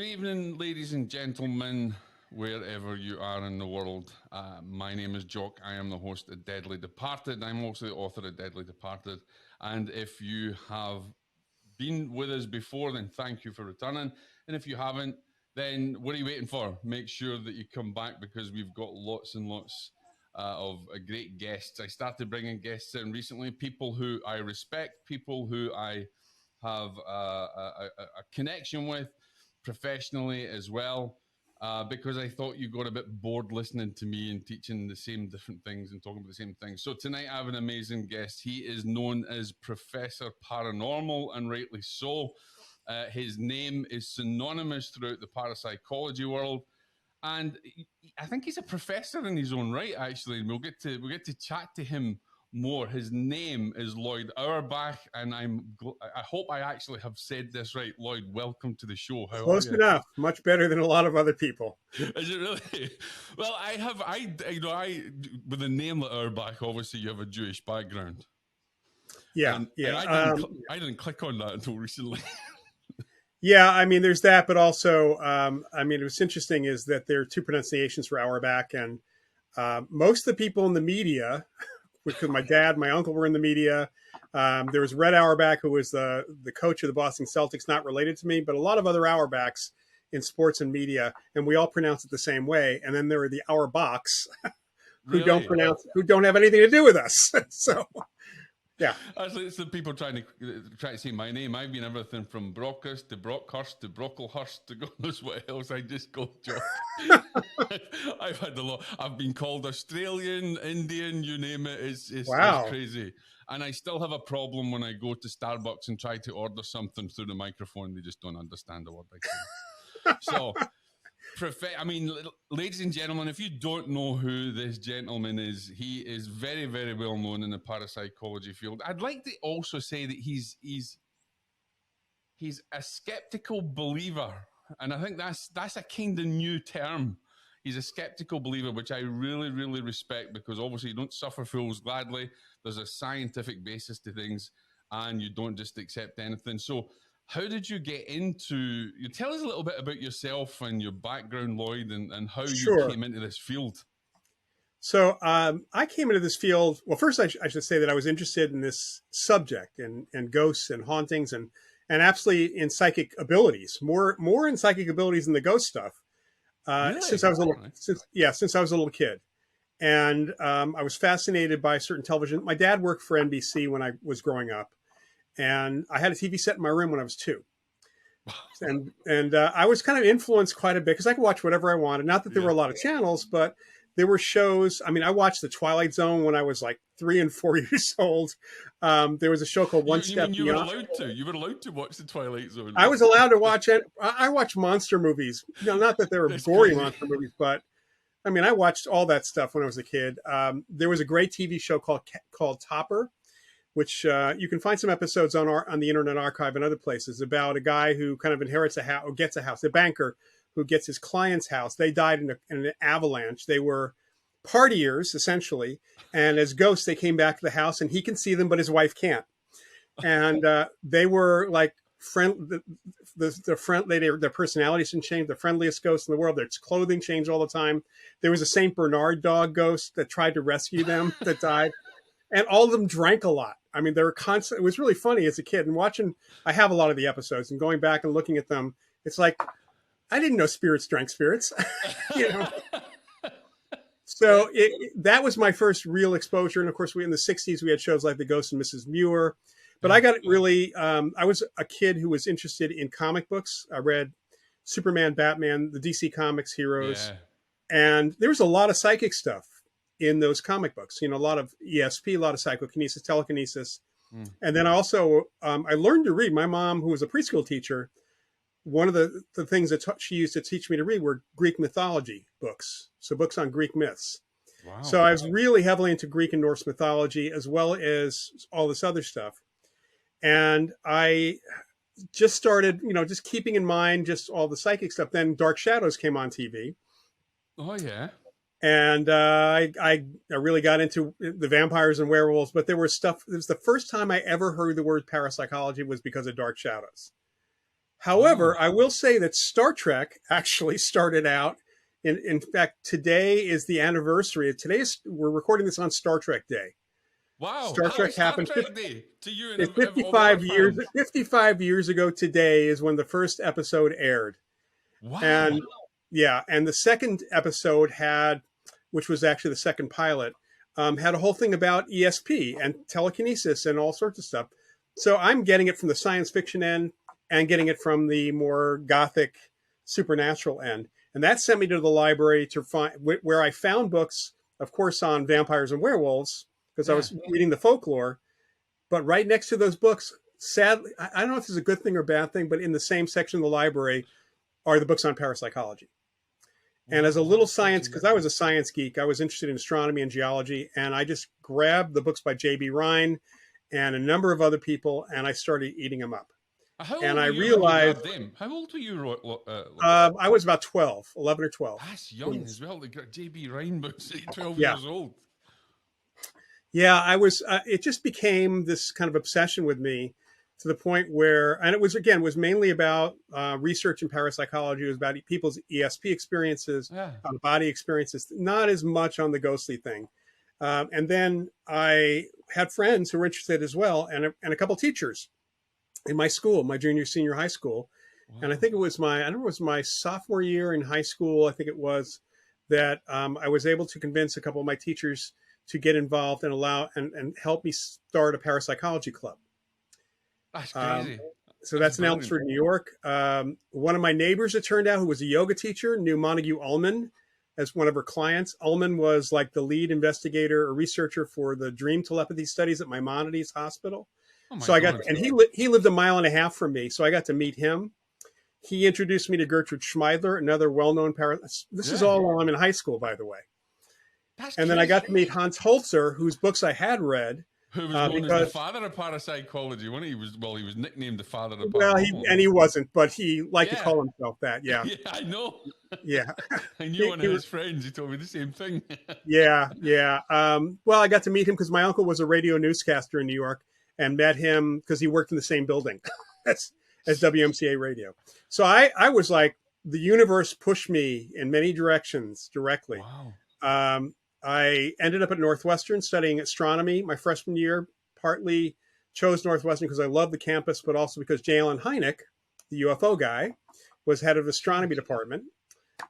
Good evening, ladies and gentlemen, wherever you are in the world. My name is Jock. I am the host of Deadly Departed. I'm also the author of Deadly Departed. And if you have been with us before, then thank you for returning. And if you haven't, then what are you waiting for? Make sure that you come back because we've got lots and lots of great guests. I started bringing guests in recently, people who I respect, people who I have a connection with professionally as well, because I thought you got a bit bored listening to me and teaching the same different things and talking about the same things. So tonight I have an amazing guest. He is known as Professor Paranormal, and rightly so. His name is synonymous throughout the parapsychology world. And I think he's a professor in his own right, actually. And we'll get to chat to him more. His name is Loyd Auerbach, and I hope I actually have said this right. Loyd, welcome to the show. How Close are you? enough. Much better than a lot of other people. Is it really? Well, I with a name like Auerbach, obviously you have a Jewish background. Yeah, and I didn't click on that until recently. Yeah, I mean, there's that, but also, I mean, what's interesting is that there are two pronunciations for Auerbach, and most of the people in the media, because my dad, my uncle were in the media. There was Red Auerbach, who was the coach of the Boston Celtics, not related to me, but a lot of other Auerbachs in sports and media, and we all pronounce it the same way. And then there are the Auerbachs who don't have anything to do with us. So, yeah. Actually, it's the people trying to say my name. I've been everything from Brockhurst to Brockhurst to Brocklehurst to God knows what else. I just go Jock. I've had a lot. I've been called Australian, Indian, you name it. It's crazy. And I still have a problem when I go to Starbucks and try to order something through the microphone. They just don't understand the word I say. So, I mean, ladies and gentlemen, if you don't know who this gentleman is, he is very, very well known in the parapsychology field. I'd like to also say that he's a skeptical believer, and I think that's a kind of new term. He's a skeptical believer, which I really, really respect, because obviously you don't suffer fools gladly. There's a scientific basis to things, and you don't just accept anything. So how did you get into, tell us a little bit about yourself and your background, Loyd, and how you came into this field. So I came into this field, well, first I should say that I was interested in this subject and ghosts and hauntings and absolutely in psychic abilities, more in psychic abilities than the ghost stuff. Really? Since I was a little kid. And I was fascinated by certain television. My dad worked for NBC when I was growing up, and I had a TV set in my room when I was 2. And I was kind of influenced quite a bit because I could watch whatever I wanted. Not that there were a lot of channels, but there were shows. I mean, I watched The Twilight Zone when I was like 3 and 4 years old. There was a show called One Step Beyond. You were allowed to watch The Twilight Zone. I was allowed to watch it. I watched monster movies. Not that they were gory monster movies, but I mean, I watched all that stuff when I was a kid. There was a great TV show called Topper, which you can find some episodes on the Internet Archive and other places, about a guy who kind of inherits a house or gets a house, a banker who gets his client's house. They died in an avalanche. They were partiers, essentially. And as ghosts, they came back to the house, and he can see them, but his wife can't. And they were like their personalities didn't change. The friendliest ghosts in the world. Their clothing changed all the time. There was a Saint Bernard dog ghost that tried to rescue them that died. And all of them drank a lot. I mean, they were constant. It was really funny as a kid. And watching, I have a lot of the episodes, and going back and looking at them, it's like, I didn't know spirits drank spirits. So that was my first real exposure. And of course, in the 60s, we had shows like The Ghost and Mrs. Muir. But I got really, I was a kid who was interested in comic books. I read Superman, Batman, the DC Comics heroes. Yeah. And there was a lot of psychic stuff in those comic books. A lot of ESP, a lot of psychokinesis, telekinesis. And then also, I learned to read. My mom, who was a preschool teacher, one of the things that she used to teach me to read were Greek mythology books. So books on Greek myths. Wow. So I was really heavily into Greek and Norse mythology, as well as all this other stuff. And I just started, just keeping in mind just all the psychic stuff. Then Dark Shadows came on TV. Oh, yeah. And I really got into the vampires and werewolves. But there was stuff. It was the first time I ever heard the word parapsychology was because of Dark Shadows. However, I will say that Star Trek actually started out. In fact, today is the anniversary. We're recording this on Star Trek Day. Wow. Star Happy Trek Star happened. Trek Day to you and It's all our 55 years. fans. 55 years ago today is when the first episode aired, Wow. and yeah, and the second episode had, which was actually the second pilot, had a whole thing about ESP and telekinesis and all sorts of stuff. So I'm getting it from the science fiction end and getting it from the more gothic supernatural end. And that sent me to the library to find where I found books, of course, on vampires and werewolves, because I was reading the folklore. But right next to those books, sadly, I don't know if this is a good thing or bad thing, but in the same section of the library are the books on parapsychology. And as a little science, because I was a science geek, I was interested in astronomy and geology, and I just grabbed the books by J.B. Rhine and a number of other people, and I started eating them up. How old And were I you when you realized grabbed them? How old were you? I was about 12, 11 or 12. That's young as well. J.B. Rhine books at 12 Yeah. years old. Yeah, I was. It just became this kind of obsession with me to the point where, and it was mainly about research in parapsychology. It was about people's ESP experiences, body experiences, not as much on the ghostly thing. And then I had friends who were interested as well, and a couple teachers in my school, my junior, senior high school. Wow. And I think it was my sophomore year in high school. I think it was that I was able to convince a couple of my teachers to get involved and allow and help me start a parapsychology club. That's crazy. So that's in Elmsford, New York. One of my neighbors, it turned out, who was a yoga teacher, knew Montague Ullman as one of her clients. Ullman was like the lead investigator or researcher for the dream telepathy studies at Maimonides Hospital. So I got, and he lived a mile and a half from me, so I got to meet him. He introduced me to Gertrude Schmeidler, another well-known This is all while I'm in high school, by the way. And then I got to meet Hans Holzer, whose books I had read. Who was known as the father of parapsychology when he was nicknamed the father of paranormal. Well, he wasn't, but he liked to call himself that. Yeah. Yeah, I know. Yeah. I knew one of his friends. He told me the same thing. Yeah. Well, I got to meet him because my uncle was a radio newscaster in New York, and met him because he worked in the same building as WMCA radio. So I was like, the universe pushed me in many directions directly. Wow. I ended up at Northwestern studying astronomy my freshman year. Partly chose Northwestern because I love the campus, but also because J. Allen Hynek, the UFO guy, was head of the astronomy department.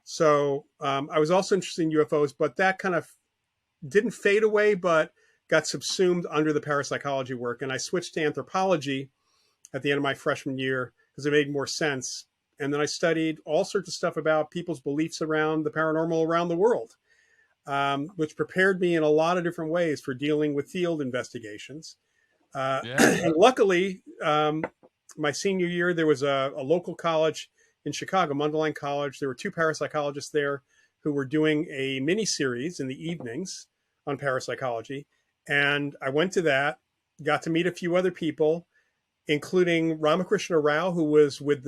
So I was also interested in UFOs, but that kind of didn't fade away, but got subsumed under the parapsychology work. And I switched to anthropology at the end of my freshman year because it made more sense. And then I studied all sorts of stuff about people's beliefs around the paranormal around the world, which prepared me in a lot of different ways for dealing with field investigations. And luckily, my senior year, there was a local college in Chicago, Mundelein College. There were two parapsychologists there who were doing a mini series in the evenings on parapsychology. And I went to that, got to meet a few other people, including Ramakrishna Rao, who was with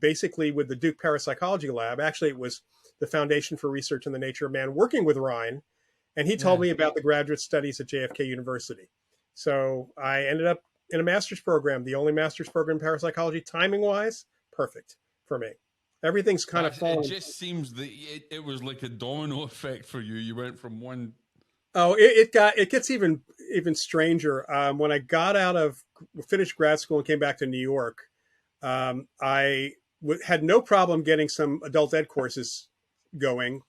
basically with the Duke Parapsychology Lab. Actually, it was the Foundation for Research in the Nature of Man working with Rhine. And he told me about the graduate studies at JFK University. So I ended up in a master's program, the only master's program in parapsychology, timing wise, perfect for me. Everything's kind of fallen. It just seems that it was like a domino effect for you. You went from one. Oh, it gets even stranger. When I finished grad school and came back to New York, I had no problem getting some adult ed courses going.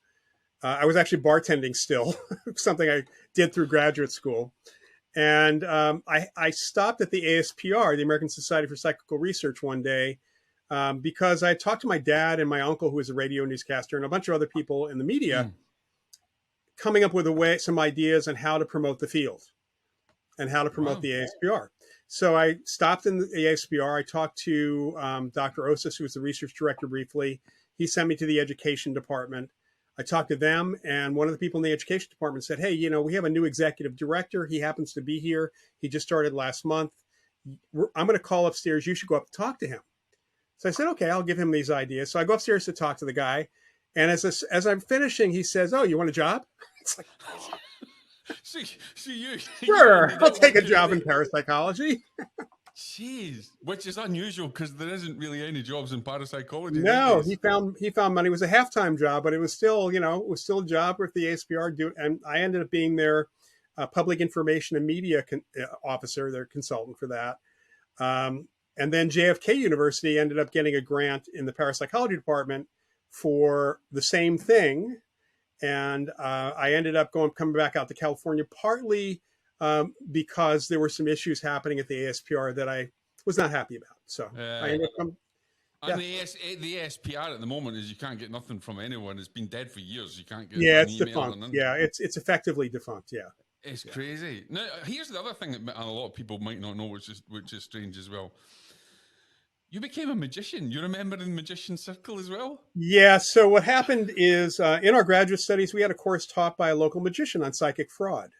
I was actually bartending still, something I did through graduate school. And I stopped at the ASPR, the American Society for Psychical Research, one day because I talked to my dad and my uncle, who was a radio newscaster, and a bunch of other people in the media, coming up with some ideas on how to promote the field and how to promote the ASPR. So I stopped in the ASPR. I talked to Dr. Osis, who was the research director, briefly. He sent me to the education department. I talked to them, and one of the people in the education department said, hey, we have a new executive director. He happens to be here. He just started last month. I'm going to call upstairs. You should go up and talk to him. So I said, okay, I'll give him these ideas. So I go upstairs to talk to the guy. And as I'm finishing, he says, oh, you want a job? It's like, so you sure, I'll take a job in parapsychology. Jeez, which is unusual because there isn't really any jobs in parapsychology these No, days. he found money. It was a half-time job, but it was still, it was still a job with the ASPR. And I ended up being their public information and media officer, their consultant for that. And then JFK University ended up getting a grant in the parapsychology department for the same thing. And I ended up coming back out to California, partly because there were some issues happening at the ASPR that I was not happy about. So I ended up And the ASPR at the moment is you can't get nothing from anyone. It's been dead for years. You can't get an it's email defunct. or nothing. Yeah, it's effectively defunct. Yeah, It's crazy. Now, here's the other thing that a lot of people might not know, which is strange as well. You became a magician. You remember in the magician circle as well? Yeah. So what happened is in our graduate studies, we had a course taught by a local magician on psychic fraud.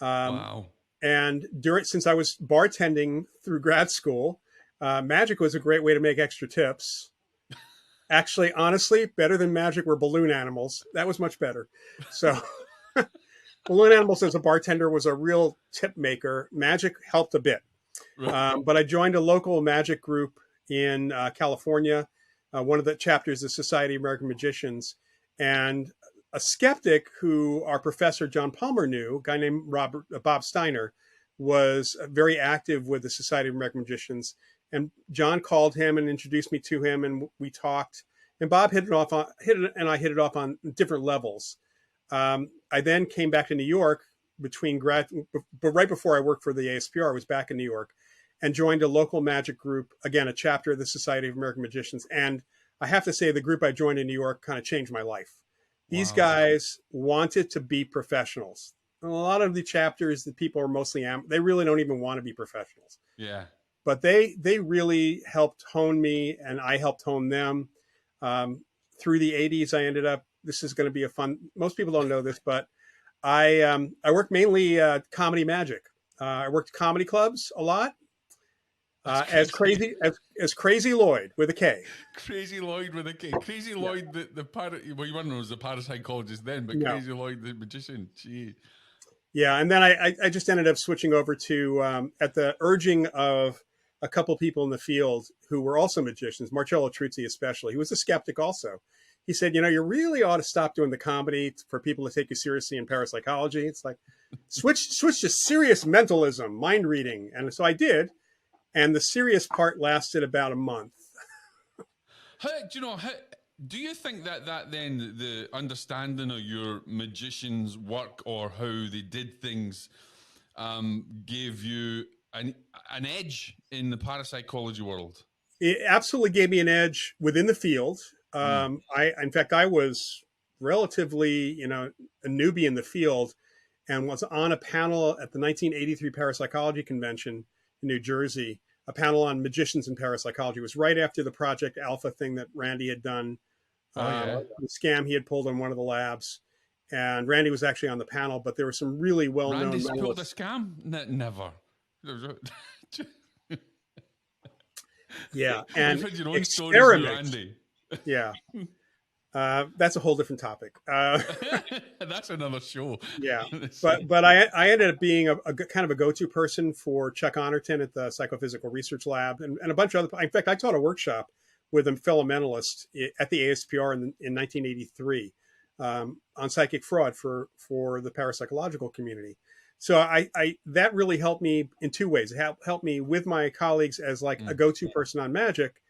Wow. And since I was bartending through grad school, magic was a great way to make extra tips. Actually, honestly, better than magic were balloon animals. That was much better. So balloon animals as a bartender was a real tip maker. Magic helped a bit. But I joined a local magic group in California, one of the chapters of Society of American Magicians. And a skeptic who our professor John Palmer knew, a guy named Bob Steiner, was very active with the Society of American Magicians. And John called him and introduced me to him, and we talked. And Bob hit it off on different levels. I then came back to New York but right before I worked for the ASPR, I was back in New York and joined a local magic group, again, a chapter of the Society of American Magicians. And I have to say, the group I joined in New York kind of changed my life. These guys wanted to be professionals. And a lot of the chapters, the people are mostly, they really don't even want to be professionals. Yeah. But they really helped hone me, and I helped hone them. Through the 80s, I ended up, this is going to be a fun, most people don't know this, but I worked mainly comedy magic. I worked comedy clubs a lot. As crazy Loyd with a K. Crazy Loyd with a K. Crazy Loyd, well, you weren't known as the parapsychologist then, but No. Crazy Loyd the magician. Gee. Yeah, and then I just ended up switching over to, at the urging of a couple people in the field who were also magicians, Marcello Truzzi especially. He was a skeptic also. He said, you really ought to stop doing the comedy for people to take you seriously in parapsychology. It's like, switch to serious mentalism, mind reading. And so I did. And the serious part lasted about a month. Do you think that then the understanding of your magician's work or how they did things gave you an edge in the parapsychology world? It absolutely gave me an edge within the field. In fact, I was relatively, a newbie in the field and was on a panel at the 1983 Parapsychology Convention in New Jersey, a panel on magicians and parapsychology. It was right after the Project Alpha thing that Randy had done, the scam he had pulled on one of the labs. And Randy was actually on the panel, but there were some really well-known... Randy's pulled a scam? Never. Yeah, and you've had your own experiment. Randy. Yeah. That's a whole different topic. That's another show. Yeah, but I ended up being a kind of a go-to person for Chuck Honorton at the Psychophysical Research Lab and a bunch of other. In fact, I taught a workshop with a fellow mentalist at the ASPR in 1983 on psychic fraud for the parapsychological community. So that really helped me in two ways. It helped me with my colleagues as like a go-to person on magic,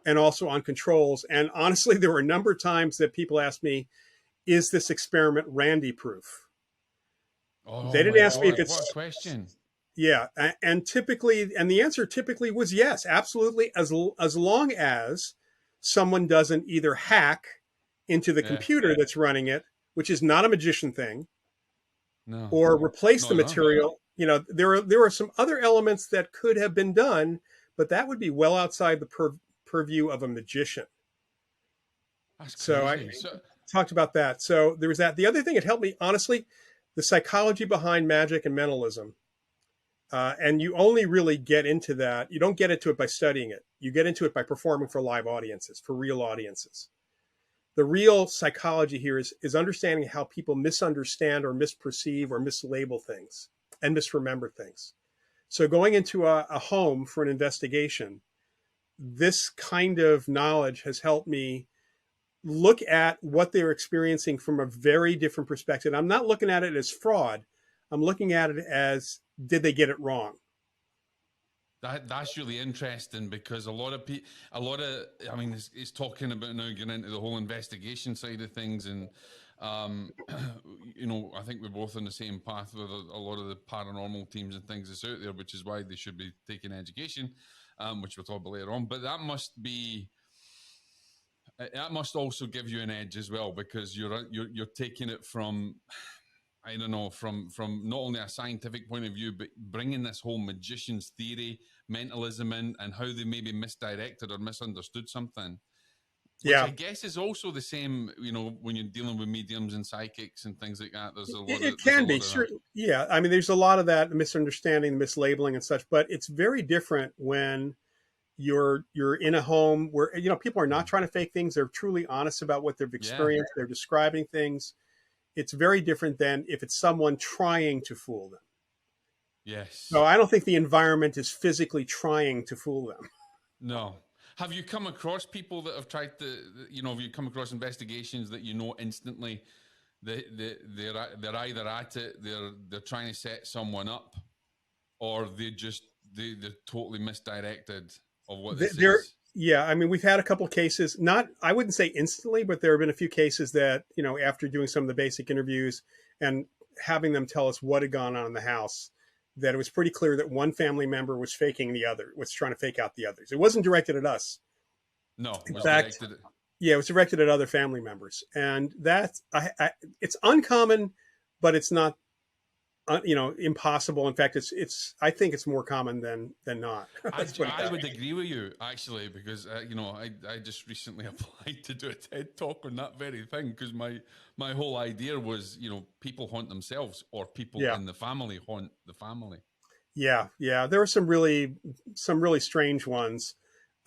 and also on controls. And honestly, there were a number of times that people asked me, is this experiment Randy proof? They didn't ask me if it's... What a question. Yeah. And the answer typically was yes, absolutely. As long as someone doesn't either hack into the computer that's running it, which is not a magician thing, or replace the material. There are some other elements that could have been done, but that would be well outside the purview of a magician. So I talked about that. So there was that. The other thing that helped me, honestly, the psychology behind magic and mentalism. And you only really get into that. You don't get into it by studying it. You get into it by performing for live audiences, for real audiences. The real psychology here is understanding how people misunderstand or misperceive or mislabel things and misremember things. So going into a home for an investigation, this kind of knowledge has helped me look at what they're experiencing from a very different perspective. I'm not looking at it as fraud. I'm looking at it as, did they get it wrong? That's really interesting, because a lot of people, I mean, it's talking about now getting into the whole investigation side of things, and I think we're both on the same path with a lot of the paranormal teams and things that's out there, which is why they should be taking education, which we'll talk about later on. But that must also give you an edge as well, because you're taking it from, I don't know, from not only a scientific point of view, but bringing this whole magician's theory, mentalism in, and how they maybe misdirected or misunderstood something. Which I guess is also the same, when you're dealing with mediums and psychics and things like that. There's a lot It can be, sure. Yeah. I mean, there's a lot of that misunderstanding, mislabeling and such, but it's very different when you're in a home where, people are not trying to fake things. They're truly honest about what they've experienced. Yeah. They're describing things. It's very different than if it's someone trying to fool them. Yes. So I don't think the environment is physically trying to fool them. No. Have you come across people that have tried to, have you come across investigations that instantly they're either at it, they're trying to set someone up, or they're totally misdirected of what this is? Yeah, I mean, we've had a couple of cases, I wouldn't say instantly, but there have been a few cases that, after doing some of the basic interviews and having them tell us what had gone on in the house, that it was pretty clear that one family member was faking the other, was trying to fake out the others. It wasn't directed at us. No, in fact, it was directed at other family members. And that's, it's uncommon, but it's not, impossible. In fact, I think it's more common than not. I would agree with you, actually, because I just recently applied to do a TED talk on that very thing, because my whole idea was, people haunt themselves, or people in the family haunt the family. Yeah, there were some really strange ones.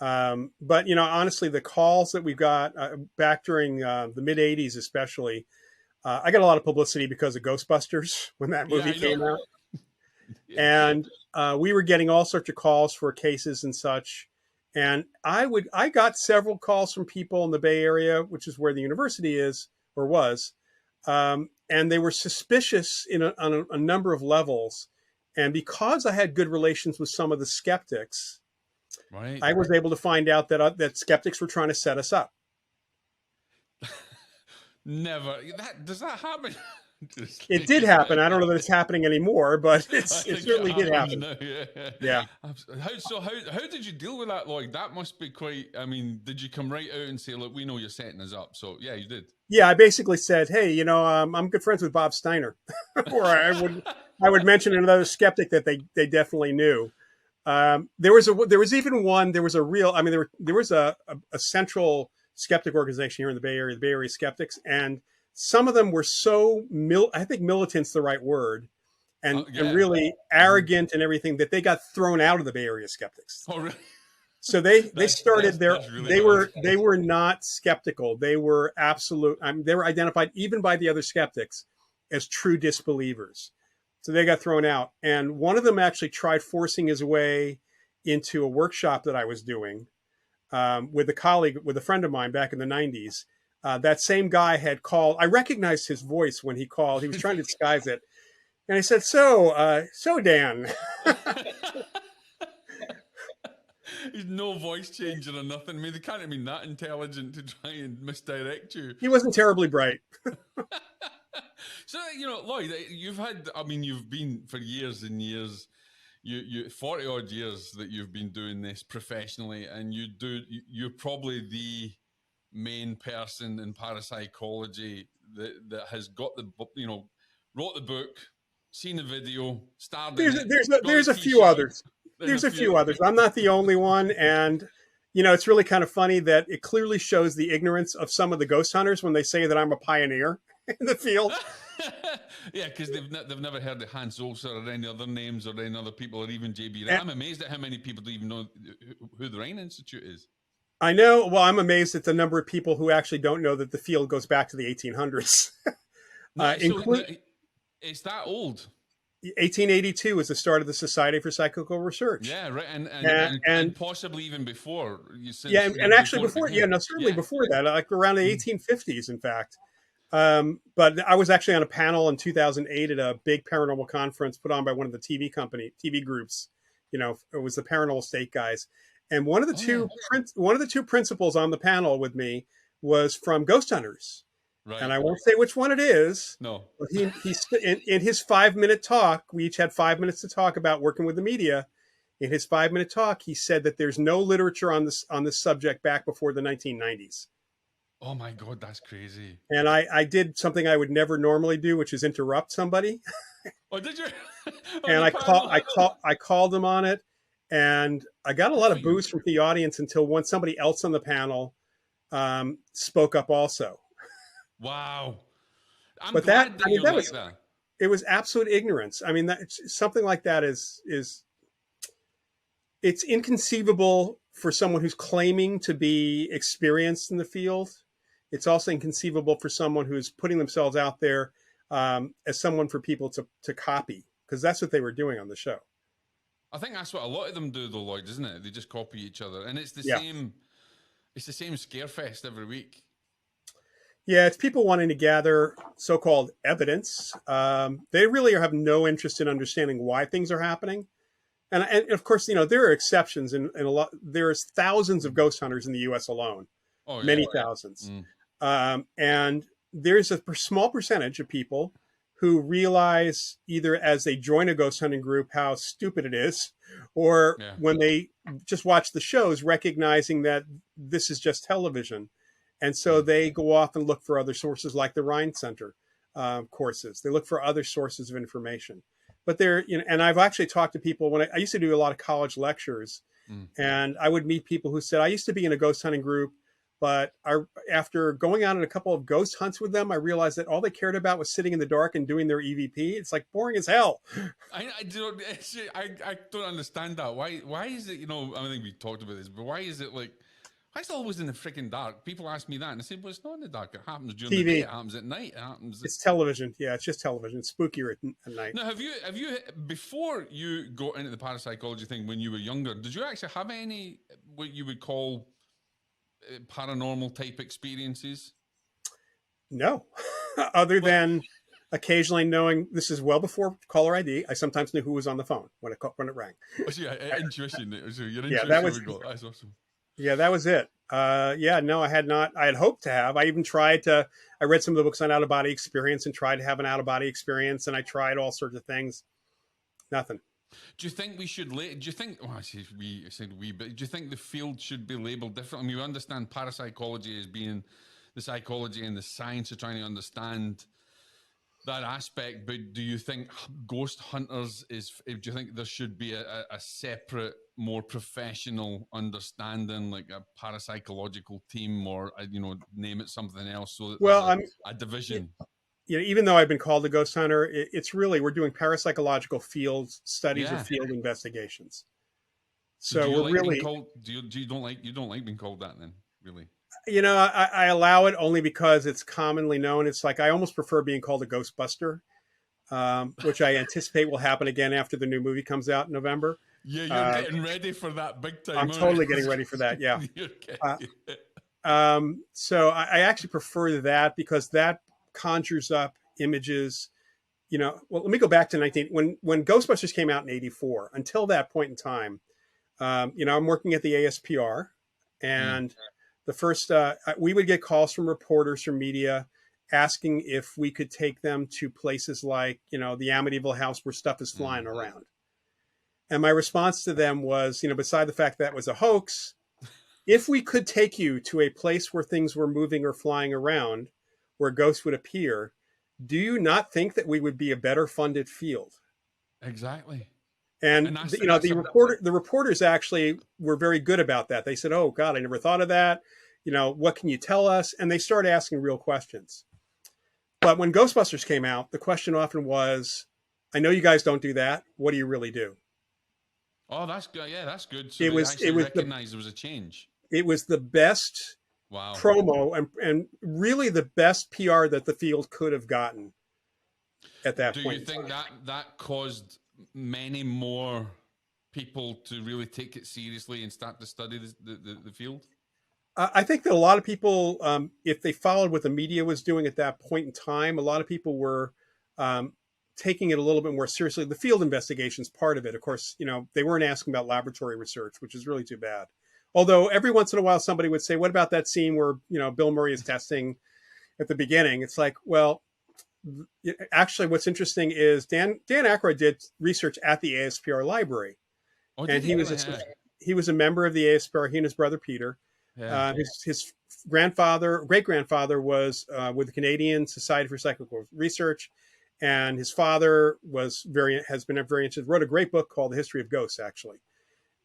But honestly, the calls that we got back during the mid '80s, especially. I got a lot of publicity because of Ghostbusters when that movie came out. And we were getting all sorts of calls for cases and such. And I got several calls from people in the Bay Area, which is where the university is or was. And they were suspicious on a number of levels. And because I had good relations with some of the skeptics, I was able to find out that skeptics were trying to set us up. Never. Does that happen? It did happen. I don't know that it's happening anymore, but it certainly did happen. No, yeah. How did you deal with that, Loyd? That must be quite. I mean, did you come right out and say, "Look, we know you're setting us up"? So yeah, you did. Yeah, I basically said, "Hey, I'm good friends with Bob Steiner," or I would mention another skeptic that they definitely knew. There was a real. I mean, there was a central skeptic organization here in the Bay Area, the Bay Area Skeptics, and some of them were so I think militant's the right word, and really arrogant and everything, that they got thrown out of the Bay Area Skeptics. Oh, really? So they started their they were not skeptical. They were absolute. They were identified even by the other skeptics as true disbelievers. So they got thrown out, and one of them actually tried forcing his way into a workshop that I was doing. With a friend of mine back in the 90s. That same guy had called. I recognized his voice when he called. He was trying to disguise it. And I said, so Dan. He's no voice changer or nothing. I mean, they can't have been that intelligent to try and misdirect you. He wasn't terribly bright. So, Loyd, you've been for years and years, you 40 odd years that you've been doing this professionally, and you're probably the main person in parapsychology that has got wrote the book, seen the video, starred. There's a few others. There's a few others. I'm not the only one, and it's really kind of funny that it clearly shows the ignorance of some of the ghost hunters when they say that I'm a pioneer in the field. Yeah, because they've never heard of Hans Olser or any other names or any other people, or even JB. I'm amazed at how many people don't even know who the Rhine Institute is. I know. Well, I'm amazed at the number of people who actually don't know that the field goes back to the 1800s. It's that old. 1882 was the start of the Society for Psychical Research. Yeah, right, And and possibly even before yeah, since and actually before it before, yeah, became. no, certainly Yeah. before that, like around the 1850s, in fact. But I was actually on a panel in 2008 at a big paranormal conference put on by one of the TV groups. It was the Paranormal State guys, and Oh yeah. one of the two principals on the panel with me was from Ghost Hunters, and Right. I won't say which one it is. No. But in his 5 minute talk, we each had 5 minutes to talk about working with the media. In his 5 minute talk, he said that there's no literature on this subject back before the 1990s. Oh my God, that's crazy. And I did something I would never normally do, which is interrupt somebody. Oh, did you? On And the panel? I called him on it, and I got a Good lot for of you. boos from the audience until when somebody else on the panel spoke up also. Wow. I'm But that glad I that mean you're that like was that. it was absolute ignorance. I mean something like that is it's inconceivable for someone who's claiming to be experienced in the field. It's also inconceivable for someone who's putting themselves out there as someone for people to copy, because that's what they were doing on the show. I think that's what a lot of them do, though, Lloyd, isn't it? They just copy each other, and it's the Yeah. same. It's the same scare fest every week. Yeah, it's people wanting to gather so-called evidence. They really have no interest in understanding why things are happening. And of course, there are exceptions, and a lot. There's thousands of ghost hunters in the U.S. alone, Oh yeah. many thousands, Mm. and there's a small percentage of people who realize either as they join a ghost hunting group how stupid it is, or Yeah. when they just watch the shows, recognizing that this is just television, and so they go off and look for other sources like the Rhine Center courses. They look for other sources of information. But and I've actually talked to people when I used to do a lot of college lectures, Mm. and I would meet people who said, I used to be in a ghost hunting group, but after going on a couple of ghost hunts with them, I realized that all they cared about was sitting in the dark and doing their EVP. It's like boring as hell. I don't. I don't understand that. Why is it? I think we talked about this, but why is it like? Why is it always in the freaking dark? People ask me that, and I say, "Well, it's not in the dark. It happens during the day. TV. It happens at night. It happens." It's television. Yeah, it's just television. It's spookier at night. Now, have you before you got into the parapsychology thing when you were younger? Did you actually have any what you would call paranormal type experiences? No, other Well, than occasionally knowing this is well before caller ID. I sometimes knew who was on the phone when it rang. so yeah, intuition. So your Yeah, intuition would go. That's awesome. yeah, that was it. Yeah, no, I had not. I had hoped to have. I even tried to. I read some of the books on out of body experience and tried to have an out of body experience, and I tried all sorts of things. Nothing. Do you think we should? Do you think? Oh, I said we, but do you think the field should be labelled differently? I mean, we understand parapsychology as being the psychology and the science of trying to understand that aspect, but do you think ghost hunters do you think there should be a separate, more professional understanding, like a parapsychological team, or name it something else, so that Well, there's a division? even though I've been called a ghost hunter, it's really we're doing parapsychological field studies or Yeah. field investigations. So do So you we're like really, being called? Do you don't like being called that then? Really? I allow it only because it's commonly known. It's like I almost prefer being called a Ghostbuster, which I anticipate will happen again after the new movie comes out in November. Yeah, you're getting ready for that big time. I'm totally getting ready for that. Yeah. Uh, so I actually prefer that because that conjures up images. Well, let me go back to when Ghostbusters came out in '84. Until that point in time, I'm working at the ASPR, and the first we would get calls from reporters from media asking if we could take them to places like the Amityville house where stuff is flying around. And my response to them was, beside the fact that was a hoax, if we could take you to a place where things were moving or flying around, where ghosts would appear, do you not think that we would be a better funded field? Exactly. And the reporters actually were very good about that. They said, "Oh God, I never thought of that. What can you tell us?" And they started asking real questions. But when Ghostbusters came out, the question often was, "I know you guys don't do that. What do you really do?" Oh, that's good. Yeah, that's good. So It they was actually recognized there was a change. it was the best Wow. promo and really the best PR that the field could have gotten. at that Do point you in think time. that caused many more people to really take it seriously and start to study the field? I think that a lot of people, if they followed what the media was doing at that point in time, a lot of people were um, taking it a little bit more seriously. The field investigations part of it, of course, they weren't asking about laboratory research, which is really too bad. Although every once in a while, somebody would say, "What about that scene where Bill Murray is testing at the beginning?" It's like, well, actually, what's interesting is Dan Aykroyd did research at the ASPR library, Oh, and did he really? he was a member of the ASPR. He and his brother Peter. Yeah. His great grandfather was with the Canadian Society for Psychical Research, and his father has been very interested. Wrote a great book called The History of Ghosts, actually.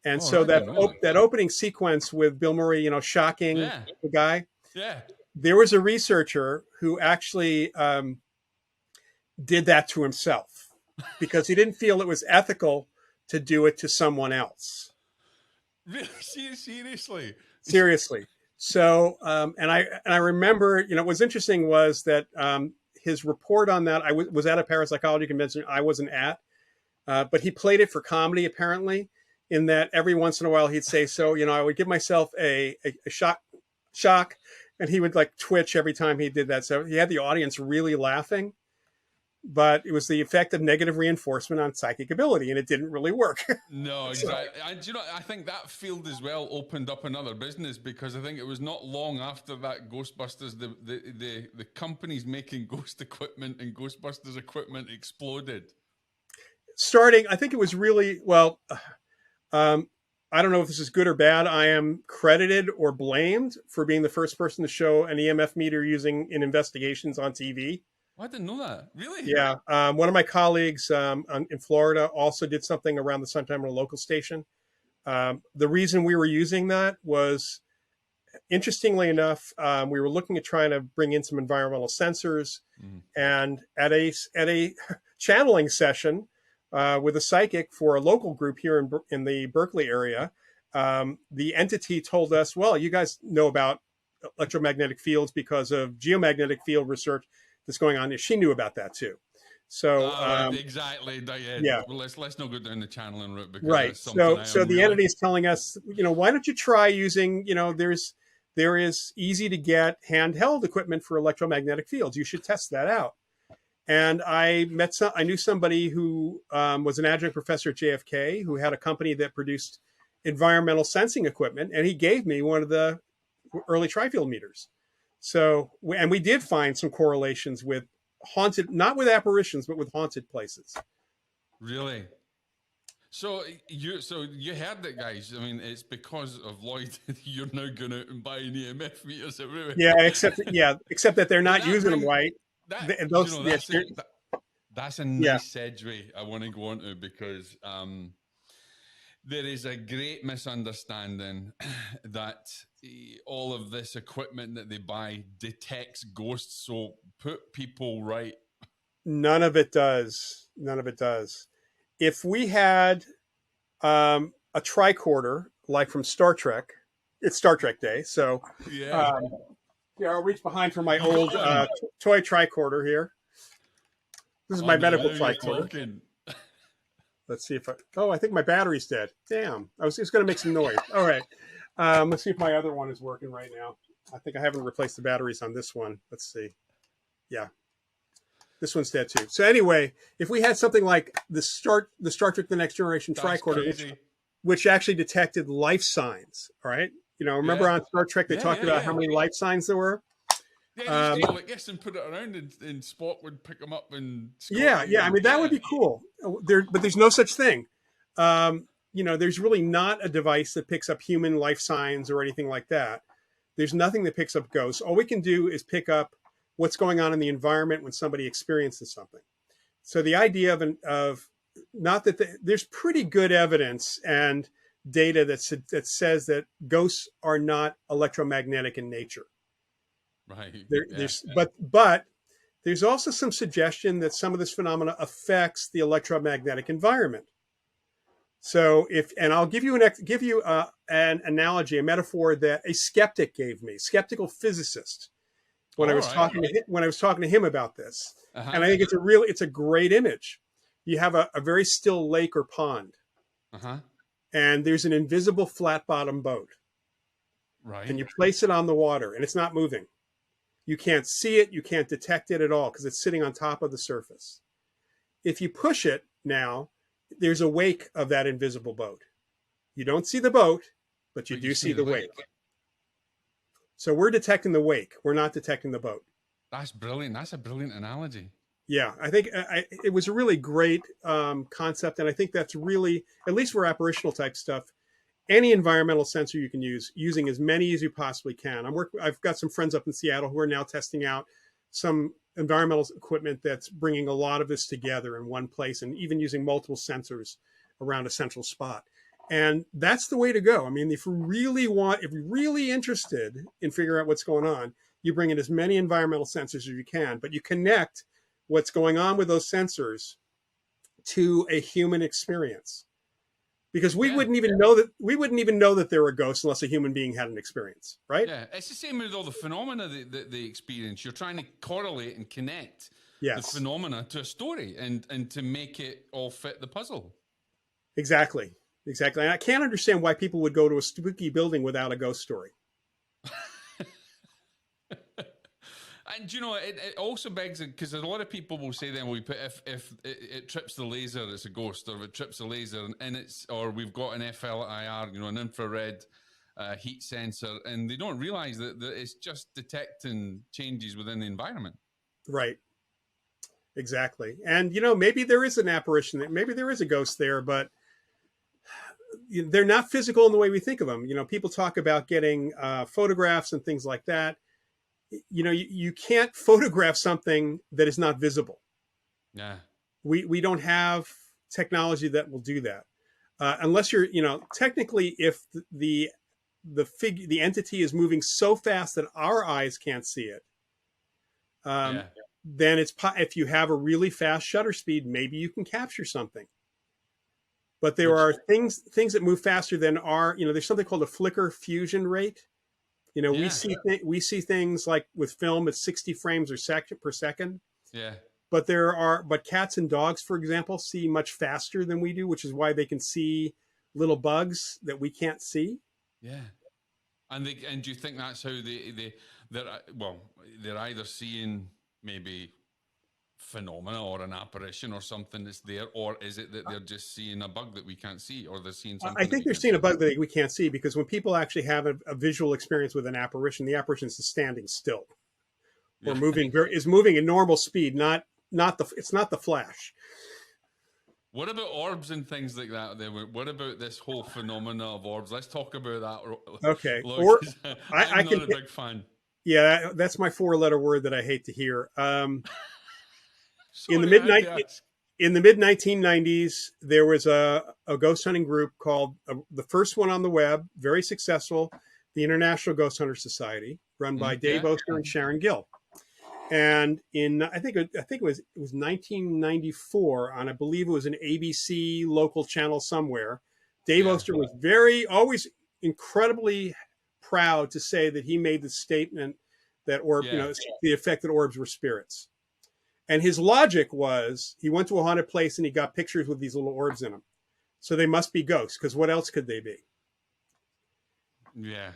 And Oh, so I didn't know that opening sequence with Bill Murray, shocking Yeah. the guy. Yeah. There was a researcher who actually did that to himself because he didn't feel it was ethical to do it to someone else. Really? Seriously? Seriously. So, and I remember, what's interesting was that his report on that, I was at a parapsychology convention I wasn't at, but he played it for comedy apparently. In that every once in a while he'd say, "So, I would give myself a shock," and he would like twitch every time he did that. So he had the audience really laughing. But it was the effect of negative reinforcement on psychic ability, and it didn't really work. No, exactly. I think that field as well opened up another business, because I think it was not long after that Ghostbusters, the companies making ghost equipment and Ghostbusters equipment exploded. Starting, I think it was really well. I don't know if this is good or bad. I am credited or blamed for being the first person to show an EMF meter using in investigations on TV. Oh, I didn't know that. Really? Yeah. One of my colleagues in Florida also did something around the same time on a local station. The reason we were using that was, interestingly enough, we were looking at trying to bring in some environmental sensors, and at a channeling session with a psychic for a local group here in the Berkeley area, the entity told us, "Well, you guys know about electromagnetic fields because of geomagnetic field research that's going on." She knew about that too. So exactly. yeah. Well, let's not go down the channeling route, because Right. that's something So the entity is telling us, why don't you try using, there is easy to get handheld equipment for electromagnetic fields. You should test that out. And I knew somebody who was an adjunct professor at JFK who had a company that produced environmental sensing equipment, and he gave me one of the early tri-field meters. So, and we did find some correlations with haunted, not with apparitions, but with haunted places. Really? So you heard it, guys. I mean, it's because of Loyd you're now going out and buying EMF meters everywhere. Yeah, except that they're not using them right. That's a nice segue I want to go on to, because there is a great misunderstanding that all of this equipment that they buy detects ghosts. So put people right. None of it does. None of it does. If we had a tricorder like from Star Trek, it's Star Trek Day, so I'll reach behind for my old toy tricorder here. This is my medical tricorder. Let's see if I think my battery's dead. Damn, I was just going to make some noise. All right, let's see if my other one is working right now. I think I haven't replaced the batteries on this one. Let's see. Yeah, this one's dead too. So anyway, if we had something like the Star Trek: The Next Generation tricorder, which actually detected life signs, all right? Remember on Star Trek they talked about how many life signs there were? Yeah, just like this and put it around, and Spock would pick them up and. Yeah. I mean, that would be cool. But there's no such thing. There's really not a device that picks up human life signs or anything like that. There's nothing that picks up ghosts. All we can do is pick up what's going on in the environment when somebody experiences something. So the idea of not that there's pretty good evidence and data that says that ghosts are not electromagnetic in nature. Right. But there's also some suggestion that some of this phenomena affects the electromagnetic environment. So I'll give you an analogy, a metaphor that a skeptic gave me, skeptical physicist. when I All was right. talking to him about this. Uh-huh. And I think it's a great image. You have a very still lake or pond, Uh-huh. and there's an invisible flat bottom boat, and Right. you place it on the water, and it's not moving. You can't see it, you can't detect it at all because it's sitting on top of the surface. If you push it now, there's a wake of that invisible boat. You don't see the boat, but you But you do see see the the lake. wake. So we're detecting the wake. We're not detecting the boat. That's brilliant. That's a brilliant analogy. Yeah, I think it was a really great concept, and I think that's really, at least for apparitional type stuff, any environmental sensor you can use, using as many as you possibly can. I've got some friends up in Seattle who are now testing out some environmental equipment that's bringing a lot of this together in one place, and even using multiple sensors around a central spot. And that's the way to go. I mean, if you're really interested in figuring out what's going on, you bring in as many environmental sensors as you can, but you connect what's going on with those sensors to a human experience, because we Yeah. wouldn't even know that they're a ghost unless a human being had an experience, right? Yeah. It's the same with all the phenomena that they experience. You're trying to correlate and connect the Yes, phenomena to a story and to make it all fit the puzzle. exactly. And I can't understand why people would go to a spooky building without a ghost story. And you know, it also begs because a lot of people will say then if it trips the laser, it's a ghost, or if it trips the laser and it's, or we've got an FLIR, you know, an infrared heat sensor, and they don't realize that it's just detecting changes within the environment. Right. Exactly. And maybe there is an apparition, maybe there is a ghost there, but they're not physical in the way we think of them. People talk about getting photographs and things like that. You can't photograph something that is not visible. Yeah. We don't have technology that will do that, unless you're, technically, if the entity is moving so fast that our eyes can't see it, Yeah. then if you have a really fast shutter speed, maybe you can capture something. But there are things that move faster than there's something called a flicker fusion rate. Yeah. We see things like with film at 60 frames per second. Yeah. But cats and dogs, for example, see much faster than we do, which is why they can see little bugs that we can't see. Yeah. And do you think that's how they're either seeing maybe phenomena or an apparition or something that's there, or is it that they're just seeing a bug that we can't see, or they're seeing something? I think they're seeing a bug that we can't see, because when people actually have a visual experience with an apparition, the apparition is standing still or moving at normal speed, it's not the flash. What about orbs and things like that? What about this whole phenomena of orbs? Let's talk about that. Okay. Look, I'm not a big fan. Yeah, that's my 4-letter word that I hate to hear. Sorry, in the mid 1990s, there was a ghost hunting group called the first one on the web, very successful, the International Ghost Hunter Society, run by Dave Oster and Sharon Gill. And I think it was 1994 on, I believe it was an ABC local channel somewhere. Dave Oster was always incredibly proud to say that he made the statement that the effect that orbs were spirits. And his logic was, he went to a haunted place and he got pictures with these little orbs in them. So they must be ghosts, because what else could they be? Yeah.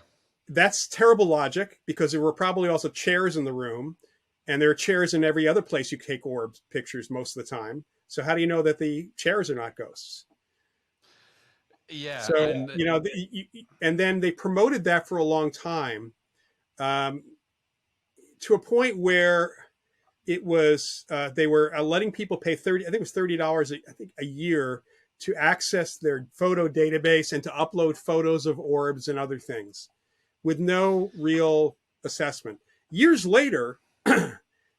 That's terrible logic, because there were probably also chairs in the room, and there are chairs in every other place you take orbs pictures most of the time. So how do you know that the chairs are not ghosts? Yeah. So, and then they promoted that for a long time, to a point where it was, they were letting people pay $30 a year to access their photo database and to upload photos of orbs and other things with no real assessment. Years later,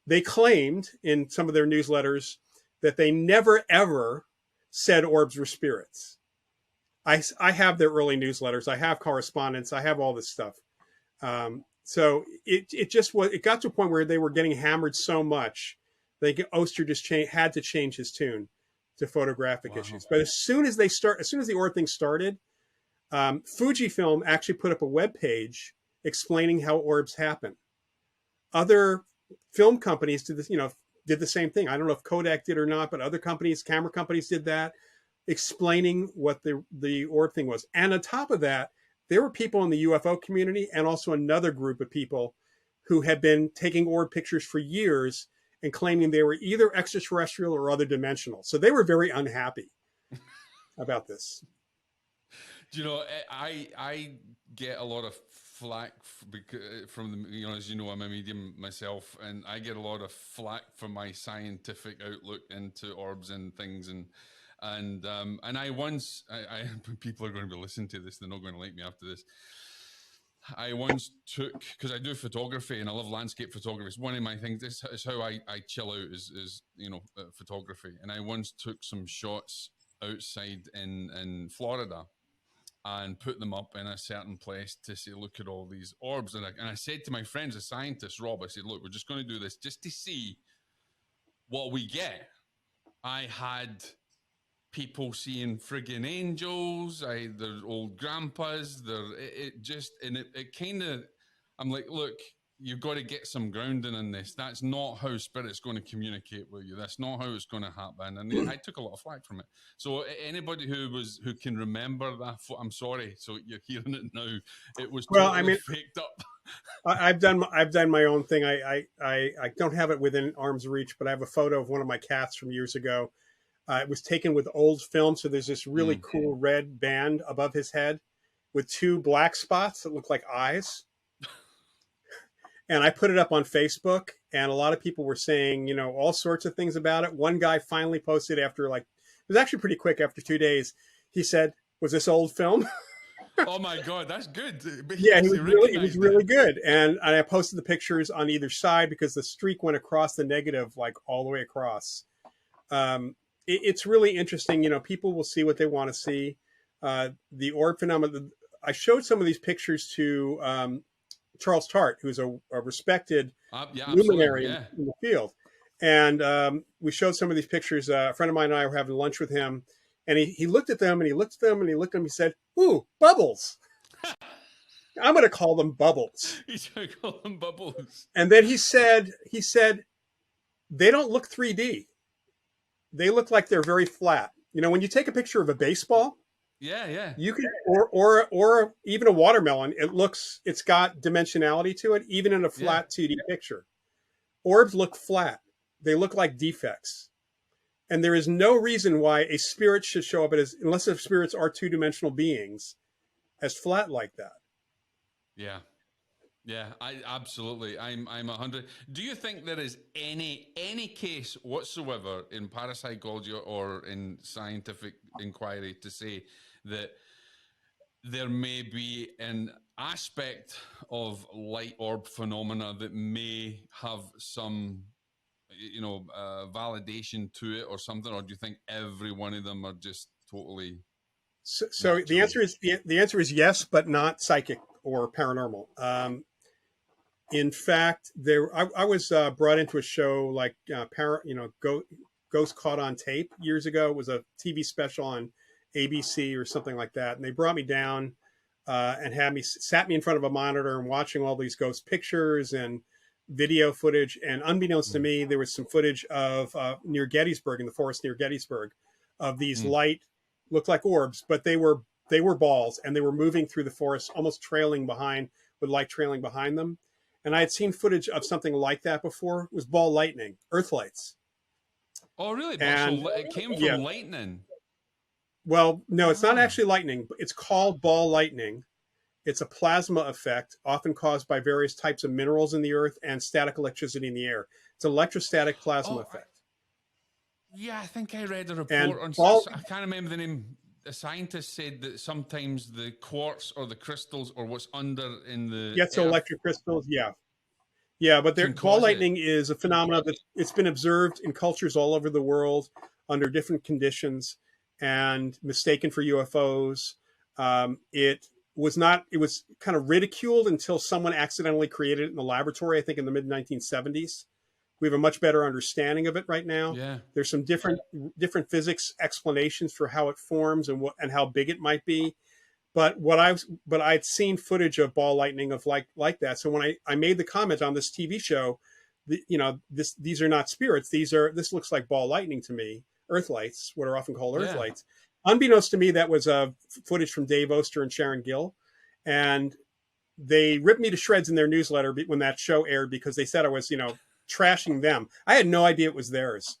they claimed in some of their newsletters that they never, ever said orbs were spirits. I have their early newsletters. I have correspondence. I have all this stuff. So it got to a point where they were getting hammered so much, Oster just had to change his tune to photographic issues. But as soon as the orb thing started, Fujifilm actually put up a web page explaining how orbs happen. other film companies did this, did the same thing. I don't know if Kodak did or not, but other companies, camera companies did that, explaining what the orb thing was. And on top of that, there were people in the UFO community and also another group of people who had been taking orb pictures for years and claiming they were either extraterrestrial or other dimensional. So they were very unhappy about this. Do you know, I get a lot of flack from the, as you know, I'm a medium myself, and I get a lot of flack for my scientific outlook into orbs and things, and I once, people are going to be listening to this, they're not going to like me after this. I once took, because I do photography and I love landscape photography. It's one of my things. This is how I chill out is photography. And I once took some shots outside in Florida and put them up in a certain place to say, look at all these orbs. And I said to my friends, a scientist, Rob, I said, look, we're just going to do this just to see what we get. I had people seeing friggin' angels, their old grandpas, it kind of, I'm like, look, you've got to get some grounding in this. That's not how spirit's going to communicate with you. That's not how it's going to happen. And I took a lot of flack from it. So anybody who can remember that, I'm sorry. So you're hearing it now. It was totally faked up. I've done my own thing. I don't have it within arm's reach, but I have a photo of one of my cats from years ago. It was taken with old film, so there's this really cool red band above his head with two black spots that look like eyes. And I put it up on Facebook, and a lot of people were saying, all sorts of things about it. One guy finally posted after, it was actually pretty quick, after 2 days. He said, "Was this old film?" Oh my God, that's good. Yeah, it was really good. And I posted the pictures on either side because the streak went across the negative, all the way across. It's really interesting. People will see what they want to see. The orb phenomenon. I showed some of these pictures to Charles Tart, who's a respected luminary in the field. And we showed some of these pictures. A friend of mine and I were having lunch with him, and he looked at them, and he looked at them, and he looked at them. He said, "Ooh, bubbles." I'm going to call them bubbles. He's going to call them bubbles. And then he said, they don't look 3D. They look like they're very flat. When you take a picture of a baseball, you can, or even a watermelon, it's got dimensionality to it, even in a flat 2D picture. Orbs look flat. They look like defects. And there is no reason why a spirit should show up unless the spirits are two-dimensional beings, as flat like that. Yeah, I absolutely. I'm 100. Do you think there is any case whatsoever in parapsychology or in scientific inquiry to say that there may be an aspect of light orb phenomena that may have some, validation to it or something, or do you think every one of them are just totally? So the answer is yes, but not psychic or paranormal. In fact, I was brought into a show like Ghost Caught on Tape years ago. It was a TV special on ABC or something like that, and they brought me down and sat me in front of a monitor and watching all these ghost pictures and video footage. And unbeknownst to me, there was some footage of near Gettysburg, in the forest near Gettysburg, of these light, looked like orbs, but they were balls, and they were moving through the forest, almost trailing behind, with light trailing behind them. And I had seen footage of something like that before. It was ball lightning, earth lights. Oh, really? And, so it came from lightning? Well, no, it's not actually lightning. It's called ball lightning. It's a plasma effect, often caused by various types of minerals in the earth and static electricity in the air. It's an electrostatic plasma effect. I think I read a report I can't remember the name. A scientist said that sometimes the quartz or the crystals or what's under in the electric crystals, but ball lightning is a phenomenon that it's been observed in cultures all over the world under different conditions and mistaken for UFOs. It was kind of ridiculed until someone accidentally created it in the laboratory, I think in the mid 1970s. We have a much better understanding of it right now. There's some different physics explanations for how it forms and how big it might be. but I'd seen footage of ball lightning of like that. So when I made the comment on this TV show, these are not spirits. This looks like ball lightning to me. Earth lights, what are often called earth Yeah. lights. Unbeknownst to me, that was footage from Dave Oster and Sharon Gill, and they ripped me to shreds in their newsletter when that show aired because they said I was, trashing them. I had no idea it was theirs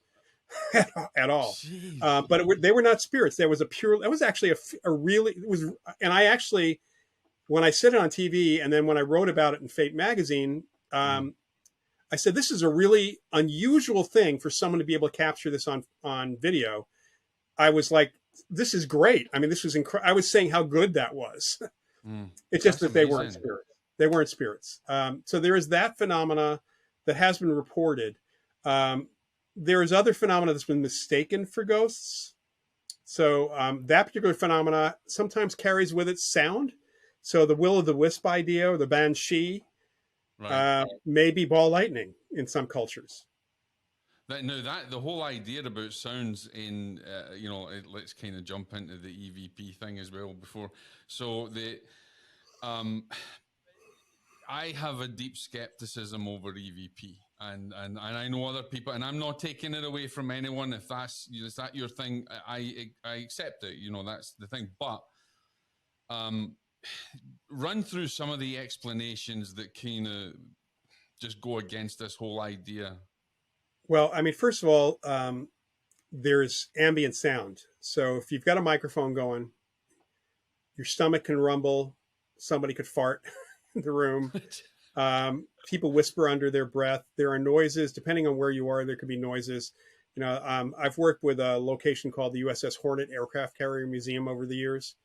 at all. But they were not spirits. That was actually a really, it was, and I actually, when I said it on TV and then when I wrote about it in Fate magazine, I said, this is a really unusual thing for someone to be able to capture this on video. I was like, this is great. I mean, this was incredible. I was saying how good that was. It's just that they weren't spirits. They weren't spirits. So there is that phenomena that has been reported. There is other phenomena that's been mistaken for ghosts. So that particular phenomena sometimes carries with it sound. So the will-o'-the-wisp idea or the banshee may be ball lightning in some cultures. The whole idea about sounds in let's kind of jump into the EVP thing as well before. So I have a deep skepticism over EVP, and I know other people, and I'm not taking it away from anyone. If is that your thing, I accept it. That's the thing. But run through some of the explanations that kind of just go against this whole idea. Well, I mean, first of all, there's ambient sound. So if you've got a microphone going, your stomach can rumble, somebody could fart in the room. People whisper under their breath. There are noises, depending on where you are, there could be noises. I've worked with a location called the USS Hornet Aircraft Carrier Museum over the years.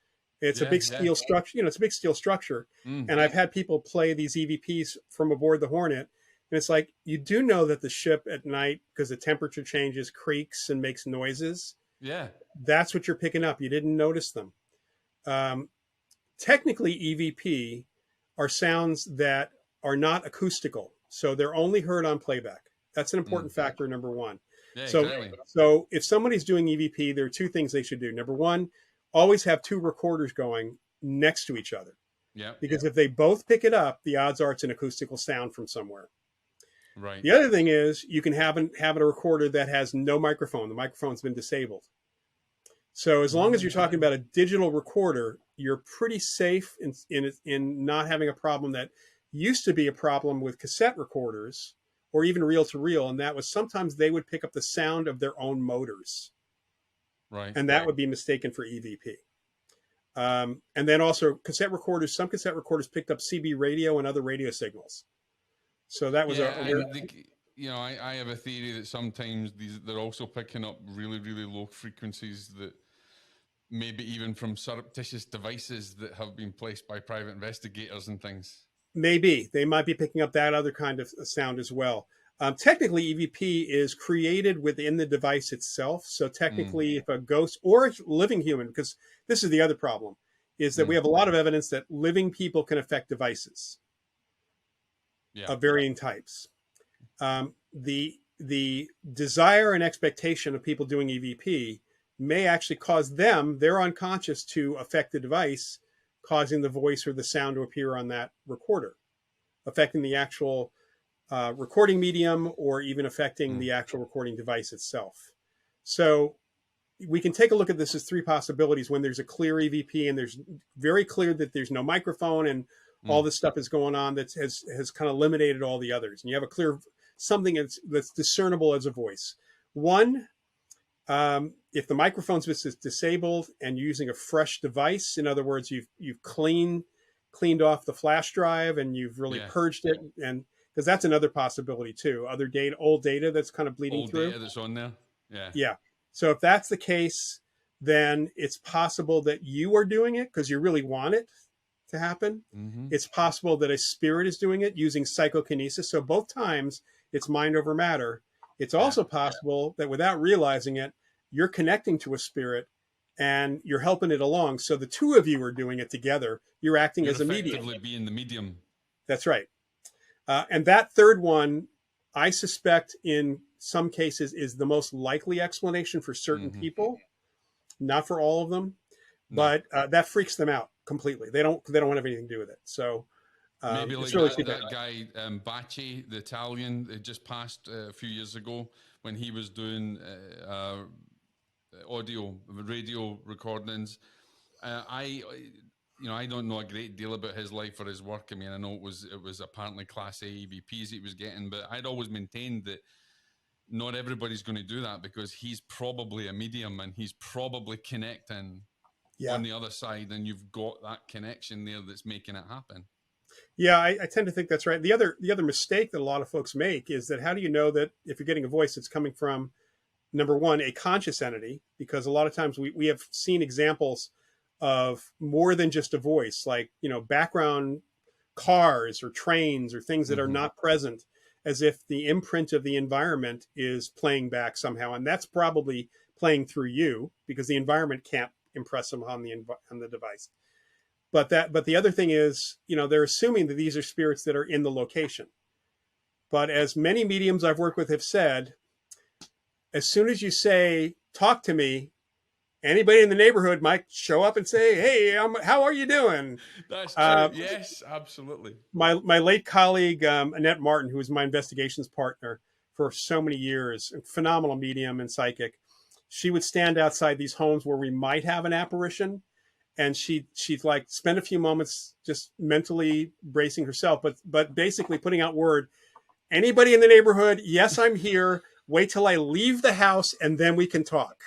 It's a big steel structure. It's a big steel structure. And I've had people play these EVPs from aboard the Hornet. And it's like, you do know that the ship at night, because the temperature changes, creaks and makes noises. Yeah. That's what you're picking up. You didn't notice them. Technically, EVP are sounds that are not acoustical. So they're only heard on playback. That's an important factor, number one. Yeah, exactly. So if somebody's doing EVP, there are two things they should do. Number one, always have two recorders going next to each other. Yeah. Because if they both pick it up, the odds are it's an acoustical sound from somewhere. Right. The other thing is you can have a recorder that has no microphone. The microphone's been disabled. So as long as you're talking about a digital recorder, you're pretty safe in not having a problem that used to be a problem with cassette recorders or even reel-to-reel, and that was sometimes they would pick up the sound of their own motors. Right. And that would be mistaken for EVP. And then also some cassette recorders picked up CB radio and other radio signals. So that was I have a theory that sometimes they're also picking up really, really low frequencies that maybe even from surreptitious devices that have been placed by private investigators and things. Maybe they might be picking up that other kind of sound as well. Technically, EVP is created within the device itself. So technically, if a ghost or a living human, because this is the other problem, is that we have a lot of evidence that living people can affect devices of varying types. The desire and expectation of people doing EVP may actually cause their unconscious to affect the device, causing the voice or the sound to appear on that recorder, affecting the actual recording medium or even affecting the actual recording device itself. So we can take a look at this as three possibilities when there's a clear EVP and there's very clear that there's no microphone and all this stuff is going on that has kind of eliminated all the others. And you have a clear something that's discernible as a voice. One, if the microphone's disabled and you're using a fresh device, in other words, you've cleaned off the flash drive and you've really purged it, and because that's another possibility too. Old data that's kind of bleeding through. Old data that's on there. Yeah. Yeah. So if that's the case, then it's possible that you are doing it because you really want it to happen. It's possible that a spirit is doing it using psychokinesis. So both times it's mind over matter. It's also possible that without realizing it, you're connecting to a spirit and you're helping it along. So the two of you are doing it together. You're acting as a medium. Effectively being the medium. That's right. And that third one, I suspect in some cases is the most likely explanation for certain people, not for all of them, but that freaks them out. completely. They don't have anything to do with it. So Maybe it's like really that guy Bacci, the Italian, that just passed a few years ago when he was doing audio, radio recordings. I I don't know a great deal about his life or his work. I mean, I know it was apparently Class A EVPs he was getting, but I'd always maintained that not everybody's going to do that because he's probably a medium and he's probably connecting yeah. on the other side, and you've got that connection there that's making it happen. Yeah, I tend to think that's right. The other mistake that a lot of folks make is that how do you know that if you're getting a voice that's coming from, number one, a conscious entity? Because a lot of times we have seen examples of more than just a voice, like, background cars or trains or things that are Mm-hmm. not present, as if the imprint of the environment is playing back somehow. And that's probably playing through you because the environment can't impress them on the device. But the other thing is, they're assuming that these are spirits that are in the location. But as many mediums I've worked with have said, as soon as you say, talk to me, anybody in the neighborhood might show up and say, hey, how are you doing? That's true. Yes, absolutely. My late colleague, Annette Martin, who was my investigations partner for so many years, a phenomenal medium and psychic, she would stand outside these homes where we might have an apparition. And she'd like spend a few moments just mentally bracing herself, but basically putting out word, anybody in the neighborhood, yes, I'm here. Wait till I leave the house and then we can talk.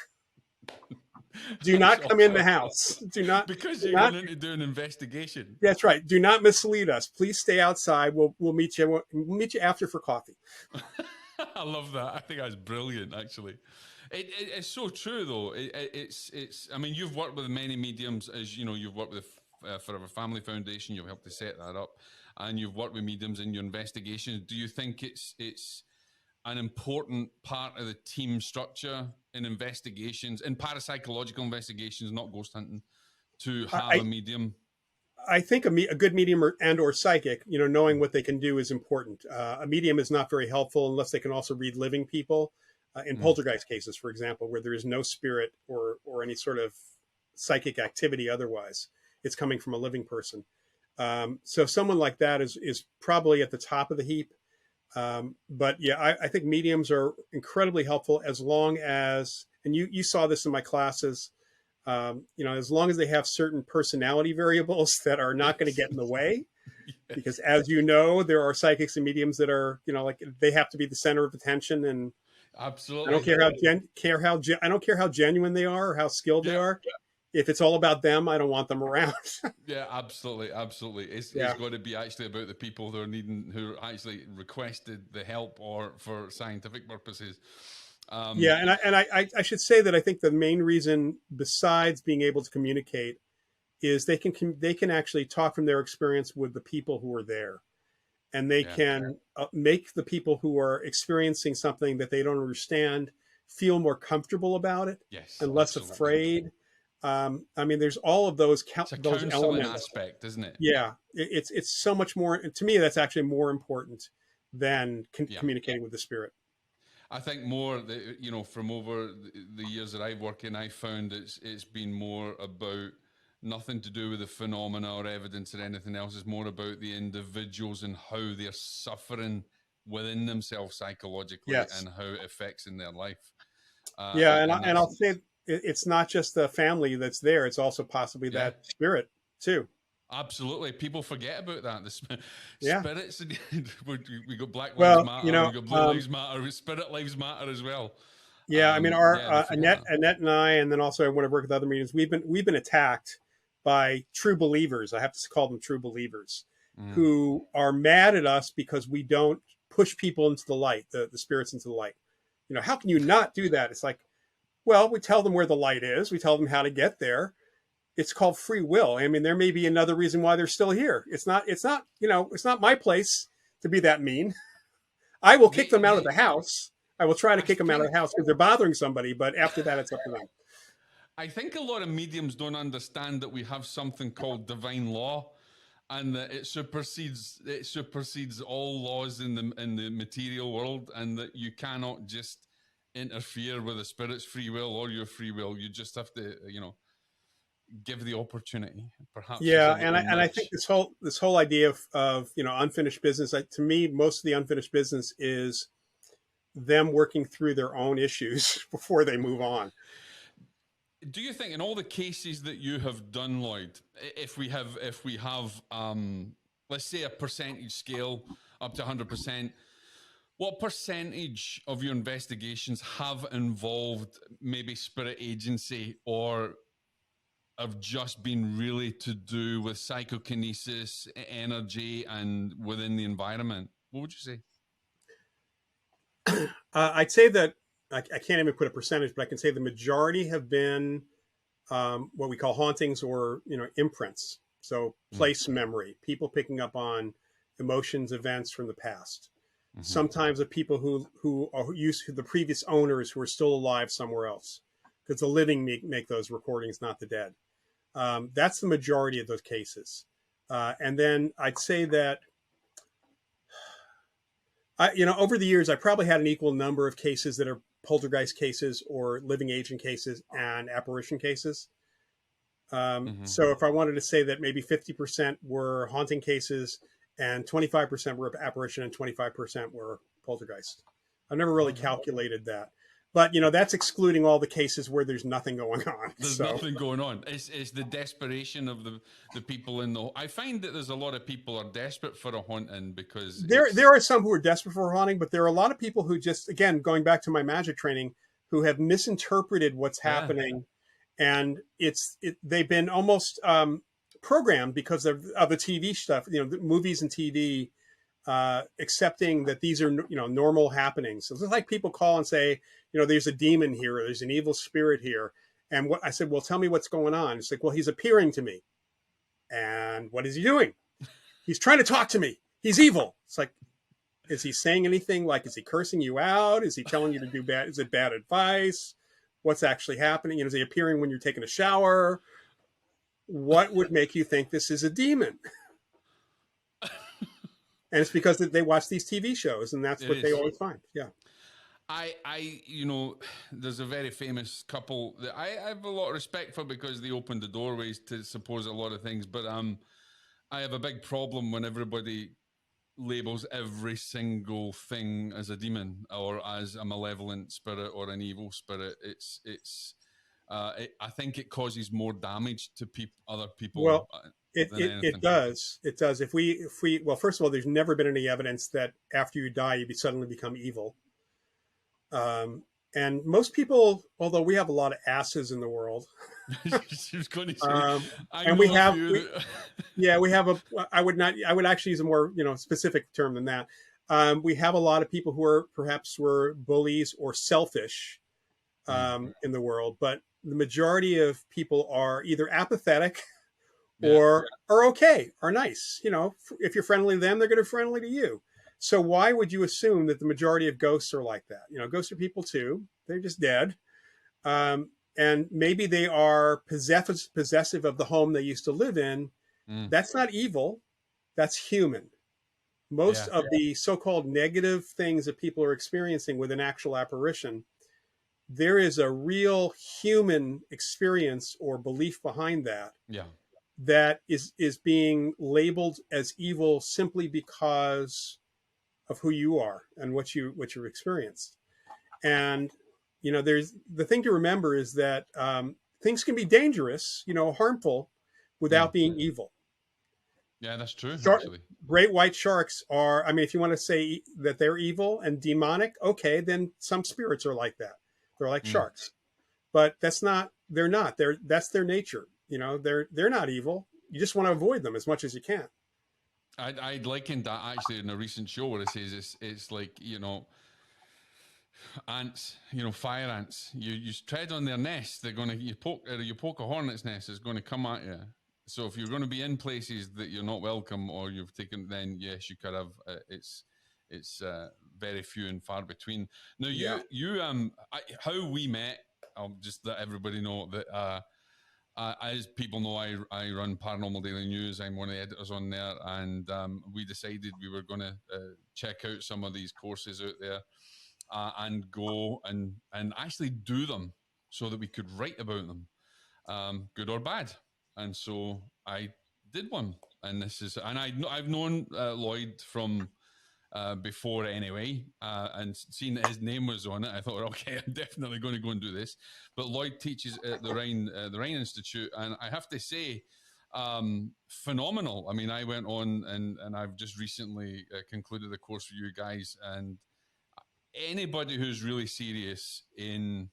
Do not come in the house. Do not, because do you're not. going to do an investigation. That's right. Do not mislead us. Please stay outside. We'll meet you. We'll meet you after for coffee. I love that. I think that's brilliant. Actually, it's so true though. It's. I mean, you've worked with many mediums, as you know. You've worked with Forever Family Foundation. You've helped to set that up, and you've worked with mediums in your investigations. Do you think it's an important part of the team structure in investigations, in parapsychological investigations, not ghost hunting, to have a medium? I think a good medium or psychic, knowing what they can do is important. A medium is not very helpful unless they can also read living people. In poltergeist cases, for example, where there is no spirit or any sort of psychic activity otherwise, it's coming from a living person. So someone like that is probably at the top of the heap. But yeah, I think mediums are incredibly helpful as long as, and you saw this in my classes, as long as they have certain personality variables that are not going to get in the way. Yes. Because as you know, there are psychics and mediums that are, like they have to be the center of attention. And absolutely, I don't care I don't care how genuine they are or how skilled they are. If it's all about them, I don't want them around. Yeah, absolutely. It's got to be actually about the people who actually requested the help or for scientific purposes. And I should say that I think the main reason, besides being able to communicate, is they can actually talk from their experience with the people who are there, and they can make the people who are experiencing something that they don't understand feel more comfortable about it, and less afraid. I mean, there's all of those those elements aspect, isn't it? Yeah, it's so much more. To me, that's actually more important than communicating with the spirit. I think more that, from over the years that I've worked in, I found it's been more about nothing to do with the phenomena or evidence or anything else. It's more about the individuals and how they're suffering within themselves psychologically and how it affects in their life. And I'll say it's not just the family that's there. It's also possibly that spirit too. Absolutely. People forget about that. The spirits, we got Black Lives Matter, we got Blue Lives Matter, Spirit Lives Matter as well. Yeah, I mean, our Annette and I, and then also I want to work with other mediums. We've been attacked by true believers. I have to call them true believers who are mad at us because we don't push people into the light, the spirits into the light. How can you not do that? It's like, well, we tell them where the light is. We tell them how to get there. It's called free will. I mean, there may be another reason why they're still here. It's not my place to be that mean. I will kick them out of the house. I will try to kick them out of the house because they're bothering somebody, but after that, it's up to them. I think a lot of mediums don't understand that we have something called divine law, and that it supersedes all laws in the material world, and that you cannot just interfere with a spirit's free will or your free will. You just have to, give the opportunity. Perhaps it's a Yeah, little and I think nudge. this whole idea of unfinished business, to me, most of the unfinished business is them working through their own issues before they move on. Do you think in all the cases that you have done, Loyd, if we have let's say a percentage scale up to 100%, what percentage of your investigations have involved maybe spirit agency or have just been really to do with psychokinesis, energy, and within the environment? What would you say? I'd say that I can't even put a percentage, but I can say the majority have been what we call hauntings or imprints. So Mm, place memory, people picking up on emotions, events from the past. mm-hmm. Sometimes of people who are used to the previous owners who are still alive somewhere else, because the living make those recordings, not the dead. That's the majority of those cases. And then I'd say that over the years, I probably had an equal number of cases that are poltergeist cases or living agent cases and apparition cases. Mm-hmm. So if I wanted to say that maybe 50% were haunting cases and 25% were apparition and 25% were poltergeist. I've never really All right. calculated that. But, that's excluding all the cases where there's nothing going on. There's So nothing going on. It's the desperation of the people in the. I find that there's a lot of people are desperate for a haunting because there are some who are desperate for haunting, but there are a lot of people who just, again, going back to my magic training, who have misinterpreted what's yeah, happening. And they've been almost programmed because of the TV stuff, the movies and TV, accepting that these are normal happenings. So it's like people call and say, there's a demon here, or there's an evil spirit here. And what I said, well, tell me what's going on. It's like, well, he's appearing to me. And what is he doing? He's trying to talk to me. He's evil. It's like, is he saying anything? Like, is he cursing you out? Is he telling you to do bad? Is it bad advice? What's actually happening? Is he appearing when you're taking a shower? What would make you think this is a demon? And it's because they watch these TV shows, and that's it what they is. always find. Yeah. There's a very famous couple that I have a lot of respect for because they opened the doorways to suppose a lot of things. But I have a big problem when everybody labels every single thing as a demon or as a malevolent spirit or an evil spirit. I think it causes more damage to other people Well, it, than it it anything. does. It does. If we well, first of all, there's never been any evidence that after you die, you suddenly become evil. And most people, although we have a lot of asses in the world, She was going to say, um, I and know a few that. yeah, we have a. I would not. I would actually use a more specific term than that. We have a lot of people who are perhaps were bullies or selfish Mm, in the world, but the majority of people are either apathetic yeah, or are okay, are nice. If you're friendly to them, they're going to be friendly to you. So why would you assume that the majority of ghosts are like that? Ghosts are people too. They're just dead. And maybe they are possessive of the home they used to live in. mm, That's not evil. That's human. Most yeah, of the so-called negative things that people are experiencing with an actual apparition, there is a real human experience or belief behind that yeah. that is being labeled as evil simply because of who you are and what you've experienced. And there's the thing to remember is that things can be dangerous, harmful, Mm. without being evil. Yeah, that's true, Shark, actually. great white sharks are. I mean, if you want to say that they're evil and demonic, okay, then some spirits are like that. They're like Mm. sharks, but that's not. They're not. That's their nature. They're not evil. You just want to avoid them as much as you can. I'd likened that actually in a recent show where it says it's like, ants, fire ants. You tread on their nest, they're gonna you poke a hornet's nest, it's gonna come at you. So if you're going to be in places that you're not welcome or you've taken, then yes, you could have. It's very few and far between. Now Yeah. how we met. I'll just let everybody know that. As people know, I run Paranormal Daily News. I'm one of the editors on there, and we decided we were going to check out some of these courses out there and go and actually do them so that we could write about them. good or bad. And so I did one. And I've known Loyd from before anyway, and seeing that his name was on it, I thought, okay, I'm definitely going to go and do this. But Loyd teaches at the Rhine Institute, and I have to say, phenomenal. I mean, I went on and I've just recently concluded the course for you guys, and anybody who's really serious in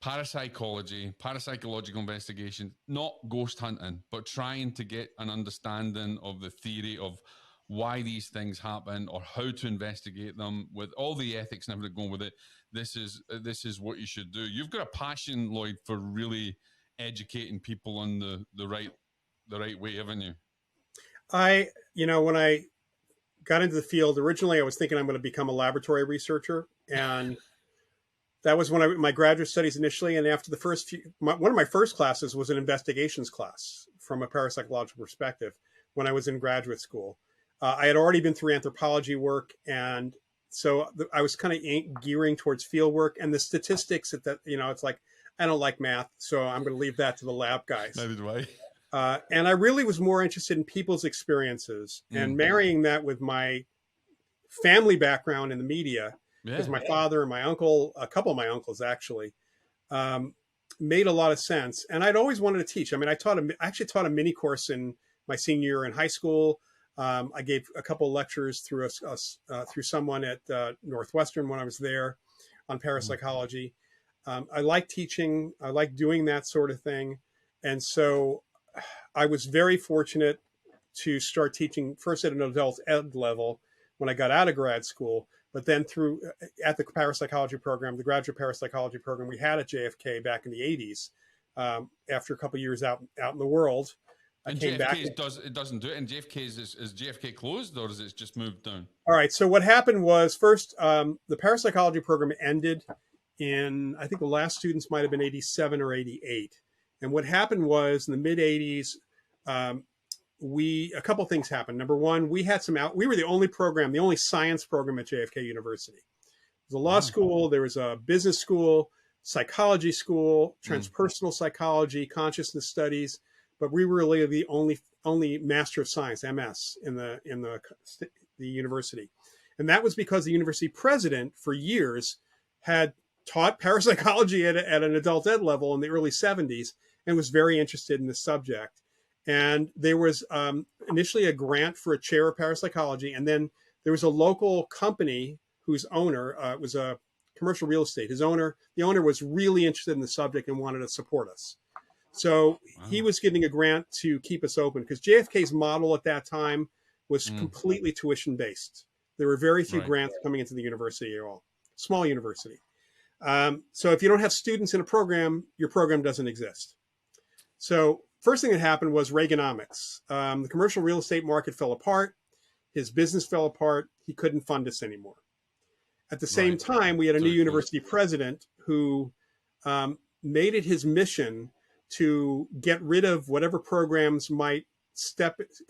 parapsychology, parapsychological investigation, not ghost hunting, but trying to get an understanding of the theory of why these things happen or how to investigate them with all the ethics and everything going with it. This is what you should do. You've got a passion, Loyd, for really educating people on the right way, haven't you? When I got into the field, originally I was thinking I'm going to become a laboratory researcher, and that was when my graduate studies initially. And after the first one of my first classes was an investigations class from a parapsychological perspective when I was in graduate school. I had already been through anthropology work, and so I was kind of gearing towards field work and the statistics at that. It's like, I don't like math, so I'm going to leave that to the lab guys. Neither do I. And I really was more interested in people's experiences and marrying that with my family background in the media, because my father and my uncle, a couple of my uncles actually, made a lot of sense. And I'd always wanted to teach. I mean, I actually taught a mini course in my senior year in high school. I gave a couple of lectures through someone at Northwestern when I was there on parapsychology. I like teaching. I like doing that sort of thing. And so I was very fortunate to start teaching first at an adult ed level when I got out of grad school, but then at the parapsychology program, the graduate parapsychology program we had at JFK back in the 80s, after a couple of years out in the world. And JFK doesn't do it. And JFK is JFK closed, or is it just moved down? All right. So what happened was first, the parapsychology program ended in, I think the last students might have been 87 or 88. And what happened was in the mid 80s, a couple of things happened. Number one, we were the only science program at JFK University. There was a law school, there was a business school, psychology school, transpersonal psychology, consciousness studies, but we were really the only Master of Science, MS, in the university. And that was because the university president for years had taught parapsychology at an adult ed level in the early 70s and was very interested in the subject. And there was initially a grant for a chair of parapsychology. And then there was a local company whose owner was a commercial real estate. The owner was really interested in the subject and wanted to support us. So he was getting a grant to keep us open because JFK's model at that time was completely tuition based. There were very few grants coming into the university at all. Small university. So if you don't have students in a program, your program doesn't exist. So first thing that happened was Reaganomics. The commercial real estate market fell apart. His business fell apart. He couldn't fund us anymore. At the same time, we had a new university president who made it his mission to get rid of whatever programs might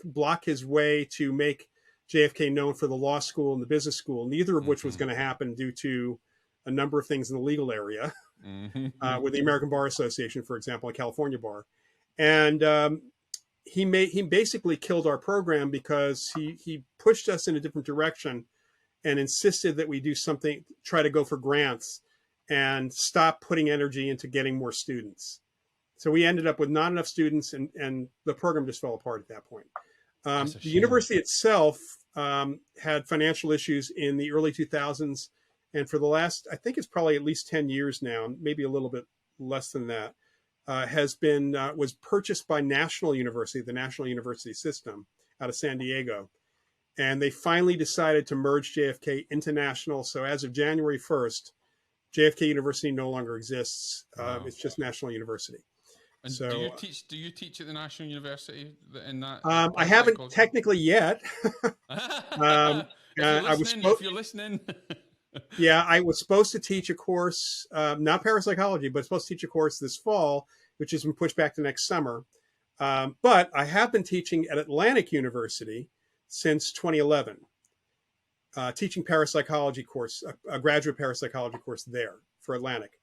block his way to make JFK known for the law school and the business school, neither of which was going to happen due to a number of things in the legal area, with the American Bar Association, for example, a California bar. And he basically killed our program because he pushed us in a different direction and insisted that we do something, try to go for grants and stop putting energy into getting more students. So we ended up with not enough students, and the program just fell apart at that point. The university itself had financial issues in the early 2000s. And for the last, I think it's probably at least 10 years now, maybe a little bit less than that, was purchased by National University, the National University System out of San Diego. And they finally decided to merge JFK into National. So as of January 1st, JFK University no longer exists. It's just National University. And so, do you teach at the National University in that? I haven't technically yet. If you're listening. Yeah, I was supposed to teach a course, not parapsychology, but supposed to teach a course this fall, which has been pushed back to next summer. But I have been teaching at Atlantic University since 2011, teaching parapsychology course, a graduate parapsychology course there for Atlantic.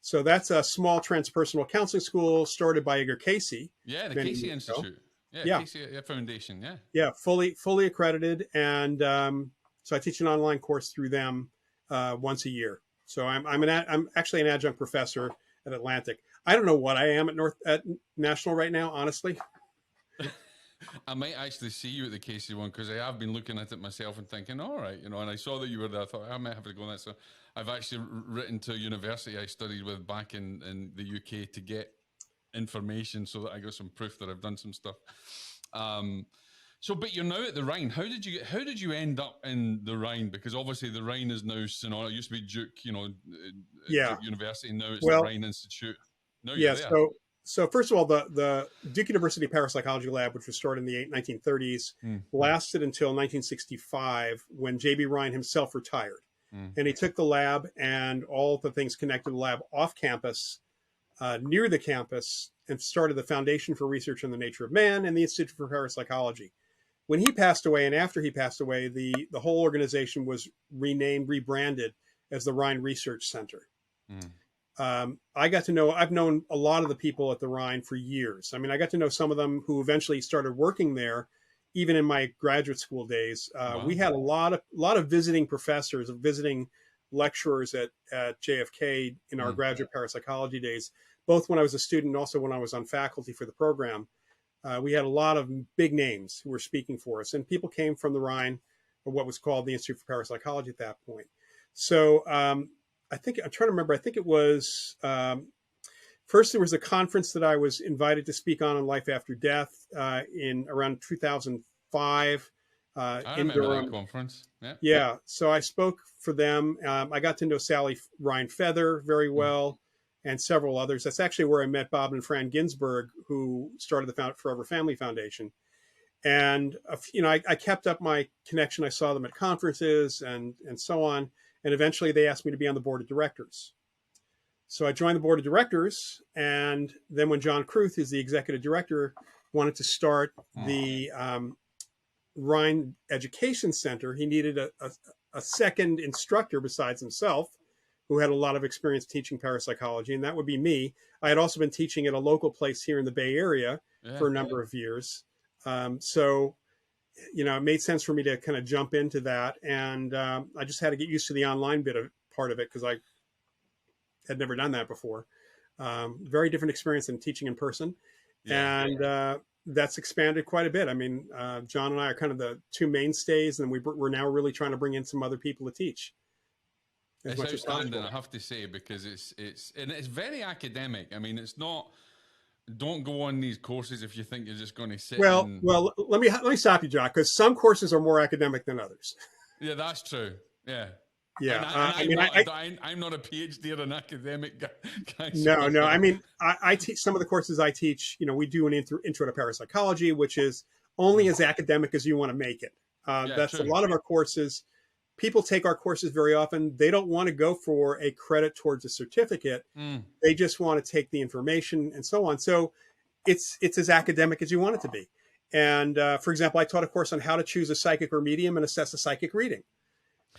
So that's a small transpersonal counseling school started by Edgar Casey. Yeah, the many Casey years ago. Institute. Yeah, Yeah, Casey Foundation. Yeah. yeah, fully accredited, and so I teach an online course through them once a year. So I'm actually an adjunct professor at Atlantic. I don't know what I am at National right now, honestly. I might actually see you at the Casey one because I have been looking at it myself and thinking, all right, and I saw that you were there. I thought I might have to go on that. So I've actually written to a university I studied with back in the UK to get information so that I got some proof that I've done some stuff. So, but you're now at the Rhine. How did you end up in the Rhine? Because obviously the Rhine is now synonymous. It used to be Duke, Yeah. Duke University. Now it's Well, the Rhine Institute. Now yeah. you're there. So first of all, the Duke University Parapsychology Lab, which was started in the 1930s, lasted until 1965 when J.B. Rhine himself retired. And he took the lab and all the things connected to the lab off campus, near the campus, and started the Foundation for Research on the Nature of Man and the Institute for Parapsychology. When he passed away, and after he passed away, the whole organization was rebranded as the Rhine Research Center. I've known a lot of the people at the Rhine for years. I mean, I got to know some of them who eventually started working there, even in my graduate school days. Wow. We had a lot of visiting professors, visiting lecturers at JFK in our graduate parapsychology days, both when I was a student and also when I was on faculty for the program. We had a lot of big names who were speaking for us, and people came from the Rhine, or what was called the Institute for Parapsychology at that point. So I'm trying to remember. I think it was first there was a conference that I was invited to speak on life after death in around 2005. I remember that conference. Yeah. Yeah. So I spoke for them. I got to know Sally Rhine Feather very well, and several others. That's actually where I met Bob and Fran Ginsberg, who started the Forever Family Foundation. And I kept up my connection. I saw them at conferences and so on. And eventually they asked me to be on the board of directors. So I joined the board of directors. And then when John Kruth, who's the executive director, wanted to start the Rhine Education Center, he needed a second instructor besides himself, who had a lot of experience teaching parapsychology. And that would be me. I had also been teaching at a local place here in the Bay Area for a number of years. So it made sense for me to kind of jump into that. And I just had to get used to the online part of it because I had never done that before. Very different experience than teaching in person. Yeah. And that's expanded quite a bit. I mean, John and I are kind of the two mainstays, and we're now really trying to bring in some other people to teach. It's outstanding, I have to say, because it's very academic. I mean, it's not. Don't go on these courses if you think you're just going to sit. Well, let me stop you, Jacque, because some courses are more academic than others. Yeah, that's true. Yeah. Yeah. I'm not a PhD or an academic guy. No. I mean, I teach some of the courses I teach. We do an intro to parapsychology, which is only as academic as you want to make it. That's true. A lot of our courses. People take our courses very often. They don't want to go for a credit towards a certificate. They just want to take the information and so on. So it's as academic as you want it to be. And for example, I taught a course on how to choose a psychic or medium and assess a psychic reading.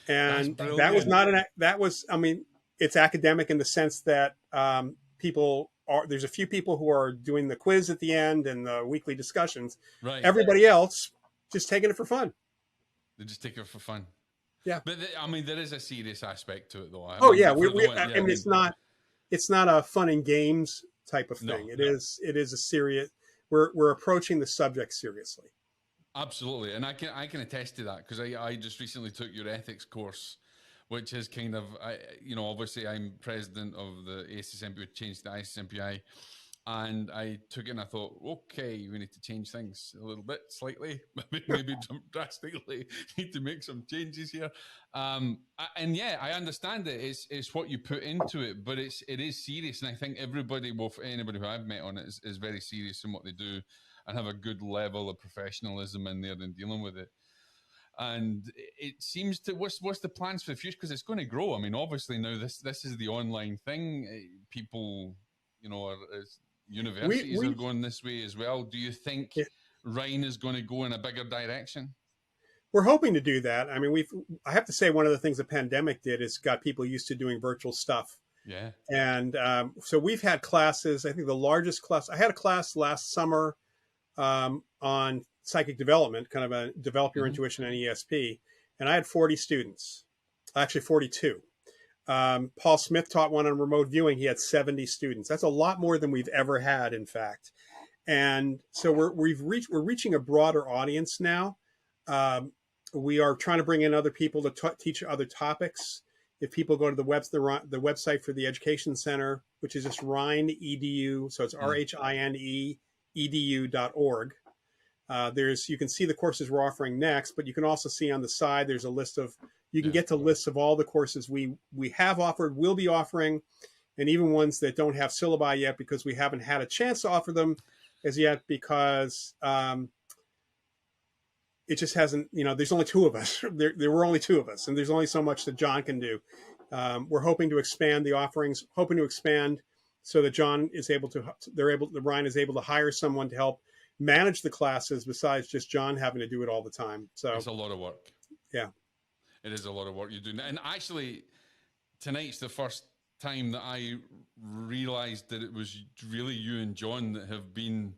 And it's academic in the sense that there's a few people who are doing the quiz at the end and the weekly discussions. Right. Everybody else just taking it for fun. They just take it for fun. Yeah, but there is a serious aspect to it, though. It's not a fun and games type of thing. It is a serious. We're approaching the subject seriously. Absolutely, and I can attest to that because I just recently took your ethics course, which is kind of obviously I'm president of the ASSMPI, which changed to ISSMPI. And I took it and I thought, okay, we need to change things a little bit, slightly, maybe drastically. Need to make some changes here. I understand it. It's what you put into it, but it is serious. And I think anybody who I've met on it is very serious in what they do and have a good level of professionalism in there in dealing with it. And it seems to what's the plans for the future? Because it's going to grow. I mean, obviously now this is the online thing. People, universities are going this way as well. Do you think Rhine is going to go in a bigger direction? We're hoping to do that. I mean, I have to say one of the things the pandemic did is got people used to doing virtual stuff. Yeah. And so we've had classes. I think the largest class, I had a class last summer on psychic development, kind of a develop your Hmm. intuition in ESP. And I had 40 students, actually 42. Paul Smith taught one on remote viewing. He had 70 students. That's a lot more than we've ever had, in fact. And so we're reaching a broader audience now. Um, we are trying to bring in other people to teach other topics. If people go to the website for the Education Center, which is just Rhine EDU, so it's RHINE edu.org. You can see the courses we're offering next, but you can also see on the side there's a list of, you can get to lists of all the courses we have offered, will be offering, and even ones that don't have syllabi yet because we haven't had a chance to offer them as yet because it just hasn't, there's only two of us. There were only two of us, and there's only so much that John can do. We're hoping to expand the offerings, hoping to expand so that Ryan is able to hire someone to help manage the classes besides just John having to do it all the time. So it's a lot of work. Yeah. It is a lot of work you're doing. And actually, tonight's the first time that I realized that it was really you and John that have been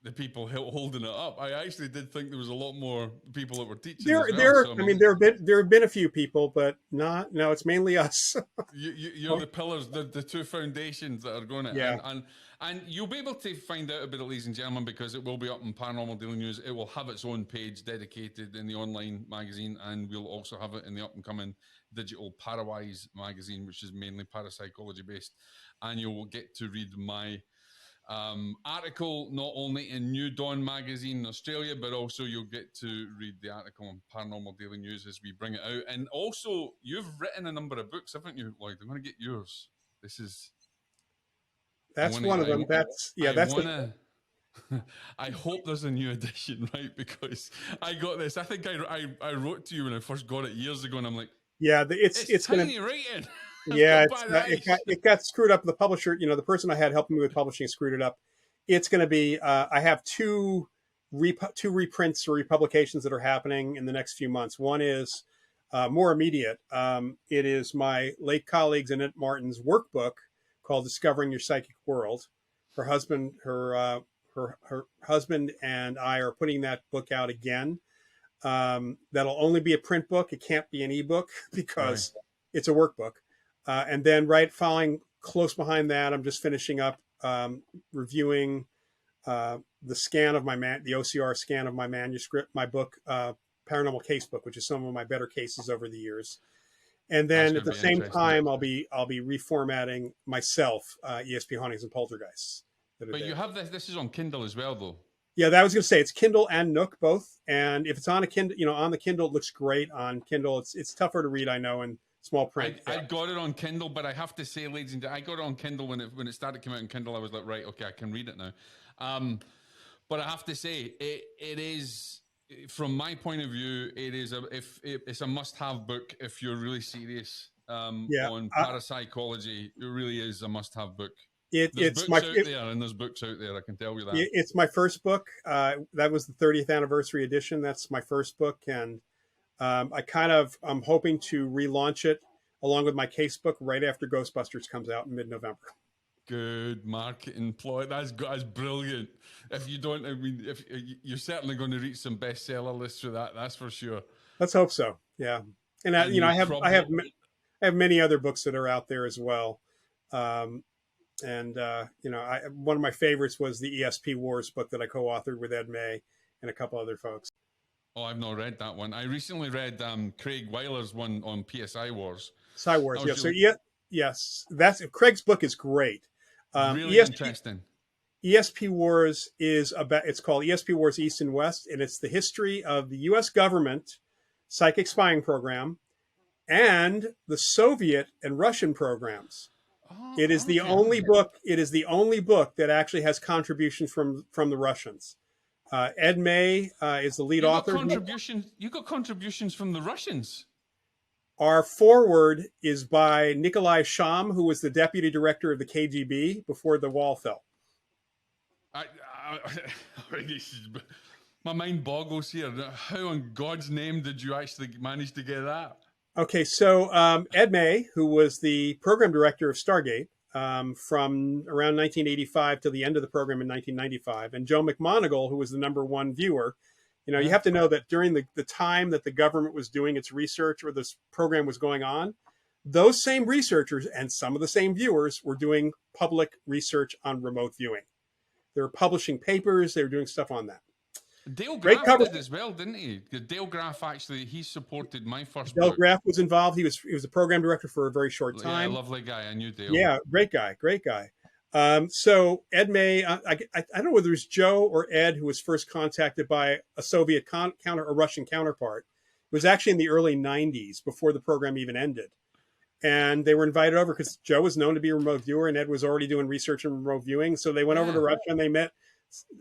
the people holding it up. I actually did think there was a lot more people that were teaching as well. There have been a few people, but no, it's mainly us. You're the pillars, the two foundations that are going to, yeah. And you'll be able to find out about it, ladies and gentlemen, because it will be up in Paranormal Daily News. It will have its own page dedicated in the online magazine, and we'll also have it in the up and coming digital Parawise magazine, which is mainly parapsychology based. And you will get to read my article not only in New Dawn magazine in Australia, but also you'll get to read the article on Paranormal Daily News as we bring it out. And also, you've written a number of books, haven't you, Loyd? I'm going to get yours. That's one of them. I hope there's a new edition, right? Because I got this. I think I wrote to you when I first got it years ago, and I'm like, yeah, it's tiny writing. Yeah, it got screwed up. The publisher, the person I had helping me with publishing screwed it up. It's going to be, I have two reprints or republications that are happening in the next few months. One is more immediate. It is my late colleague Annette Martin's workbook called Discovering Your Psychic World. Her husband and I are putting that book out again. That'll only be a print book. It can't be an ebook because it's a workbook. And then following close behind that, I'm just finishing up reviewing the OCR scan of my manuscript, my book, Paranormal Casebook, which is some of my better cases over the years. And then at the same time, I'll be reformatting myself, ESP Hauntings and Poltergeists. But you have this. This is on Kindle as well, though. Yeah, that was going to say it's Kindle and Nook both. And if it's on a Kindle, on the Kindle, it looks great. On Kindle, it's tougher to read, I know, and small print. I got it on Kindle, but I have to say, ladies and gentlemen, I got it on Kindle when it started coming out on Kindle. I was like, right, okay, I can read it now. But I have to say, it is, from my point of view, it's a must-have book if you're really serious on parapsychology. It really is a must-have book. There's books out there. I can tell you that. It's my first book. That was the 30th anniversary edition. That's my first book, and I'm hoping to relaunch it along with my casebook right after Ghostbusters comes out in mid-November. Good marketing ploy. That's brilliant. If you don't, if you're certainly going to reach some bestseller lists for that, that's for sure. Let's hope so. Yeah, and I have many other books that are out there as well. One of my favorites was the ESP Wars book that I co-authored with Ed May and a couple other folks. Oh, I've not read that one. I recently read Craig Weiler's one on PSI Wars. PSI Wars, yeah. So yes, Craig's book is great. Really interesting. ESP Wars it's called ESP Wars East and West, and it's the history of the U.S. government psychic spying program and the Soviet and Russian programs. It is the only book. It is the only book that actually has contributions from the Russians. Ed May is the lead author. You got contributions from the Russians. Our foreword is by Nikolai Sham, who was the deputy director of the KGB before the wall fell. My mind boggles here. How in God's name did you actually manage to get that? Okay, so Ed May, who was the program director of Stargate from around 1985 till the end of the program in 1995, and Joe McMoneagle, who was the #1 viewer. You know, you Yeah. have to know that during the time that the government was doing its research or this program was going on, those same researchers and some of the same viewers were doing public research on remote viewing. They were publishing papers, they were doing stuff on that. Dale Great Graff cover. did as well, didn't he? Dale Graff actually, he supported my first Del book. Graff was involved. He was a program director for a very short Yeah, time. lovely guy. I knew Dale. Yeah, great guy, great guy. So Ed May, I don't know whether it was Joe or Ed who was first contacted by a Soviet a Russian counterpart. It was actually in the early 90s before the program even ended. And they were invited over because Joe was known to be a remote viewer and Ed was already doing research in remote viewing. So they went over to Russia and they met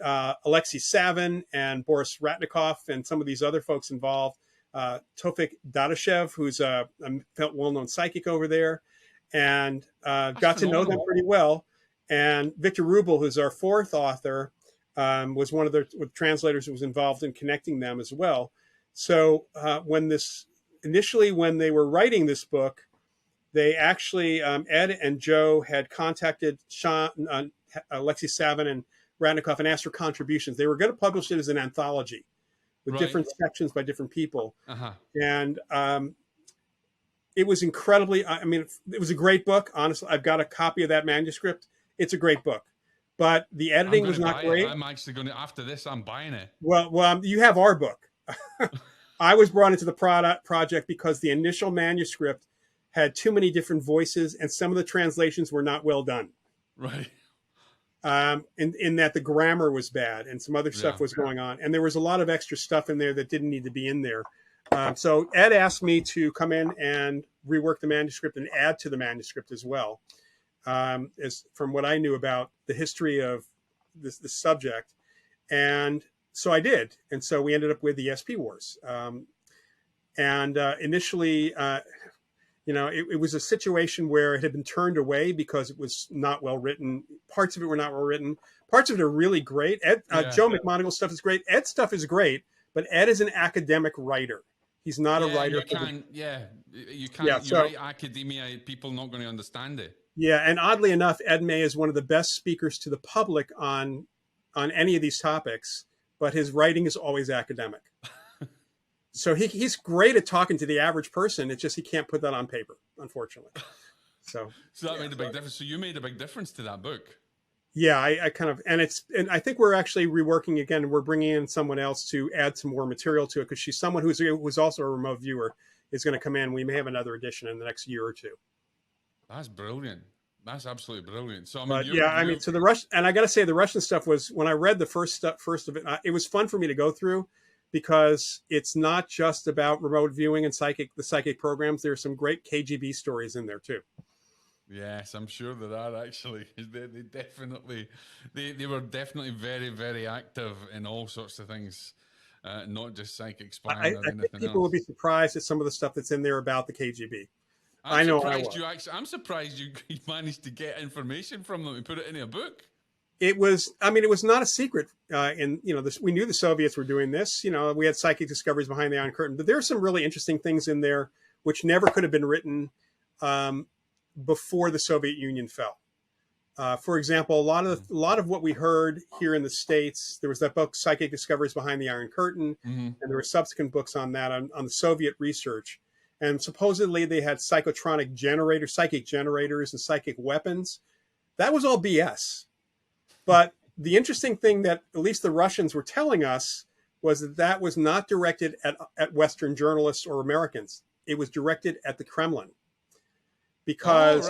Alexei Savin and Boris Ratnikov and some of these other folks involved. Tofik Dadashev, who's a well-known psychic over there, and got to know them pretty well. And Victor Rubel, who's our fourth author, was one of the translators who was involved in connecting them as well. So when they were writing this book, they actually, Ed and Joe had contacted Alexei Savin and Ratnikov and asked for contributions. They were going to publish it as an anthology with different sections by different people. And it was incredibly, it was a great book. Honestly, I've got a copy of that manuscript. It's a great book, but the editing was not great. I'm actually going to, after this, I'm buying it. Well, you have our book. I was brought into the project because the initial manuscript had too many different voices and some of the translations were not well done. Right. In that the grammar was bad and some other stuff was going on. And there was a lot of extra stuff in there that didn't need to be in there. So Ed asked me to come in and rework the manuscript and add to the manuscript as well, as from what I knew about the history of this subject. And so I did. And so we ended up with the SP Wars. Initially, it was a situation where it had been turned away because it was not well written. Parts of it were not well written. Parts of it are really great. Joe McMoneagle's stuff is great. Ed's stuff is great, but Ed is an academic writer. He's not a writer. You can't write academia. People not going to understand it. Yeah, and oddly enough, Ed May is one of the best speakers to the public on any of these topics, but his writing is always academic. So he's great at talking to the average person. It's just he can't put that on paper, unfortunately. So that made a big difference. So you made a big difference to that book. Yeah, I kind of, and I think we're actually reworking again. We're bringing in someone else to add some more material to it because she's someone who's also a remote viewer is going to come in. We may have another edition in the next year or two. That's brilliant. That's absolutely brilliant. So so the Russian, and I got to say the Russian stuff was, when I read the first of it, it was fun for me to go through because it's not just about remote viewing and the psychic programs. There's some great KGB stories in there too. Yes, I'm sure there are actually. They were definitely very, very active in all sorts of things, not just psychic spying or anything else. I think people will be surprised at some of the stuff that's in there about the KGB. I'm surprised you managed to get information from them and put it in a book. It was not a secret. We knew the Soviets were doing this. We had psychic discoveries behind the Iron Curtain, but there are some really interesting things in there which never could have been written before the Soviet Union fell. For example, a lot of what we heard here in the States, there was that book, Psychic Discoveries Behind the Iron Curtain, and there were subsequent books on that, on the Soviet research. And supposedly they had psychic generators and psychic weapons. That was all BS. But the interesting thing that at least the Russians were telling us was that was not directed at Western journalists or Americans. It was directed at the Kremlin. Because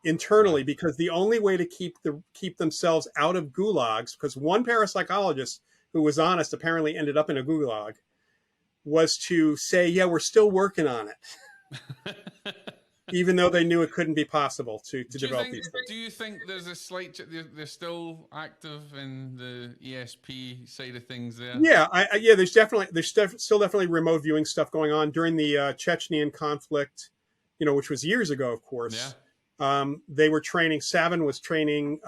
internally, because the only way to keep themselves out of gulags, because one parapsychologist who was honest apparently ended up in a gulag, was to say, yeah, we're still working on it. Even though they knew it couldn't be possible to develop these things. Do you think there's a slight, they're still active in the ESP side of things there? Yeah, there's still definitely remote viewing stuff going on during the Chechenian conflict, which was years ago, of course. Yeah. They were training, Savin was training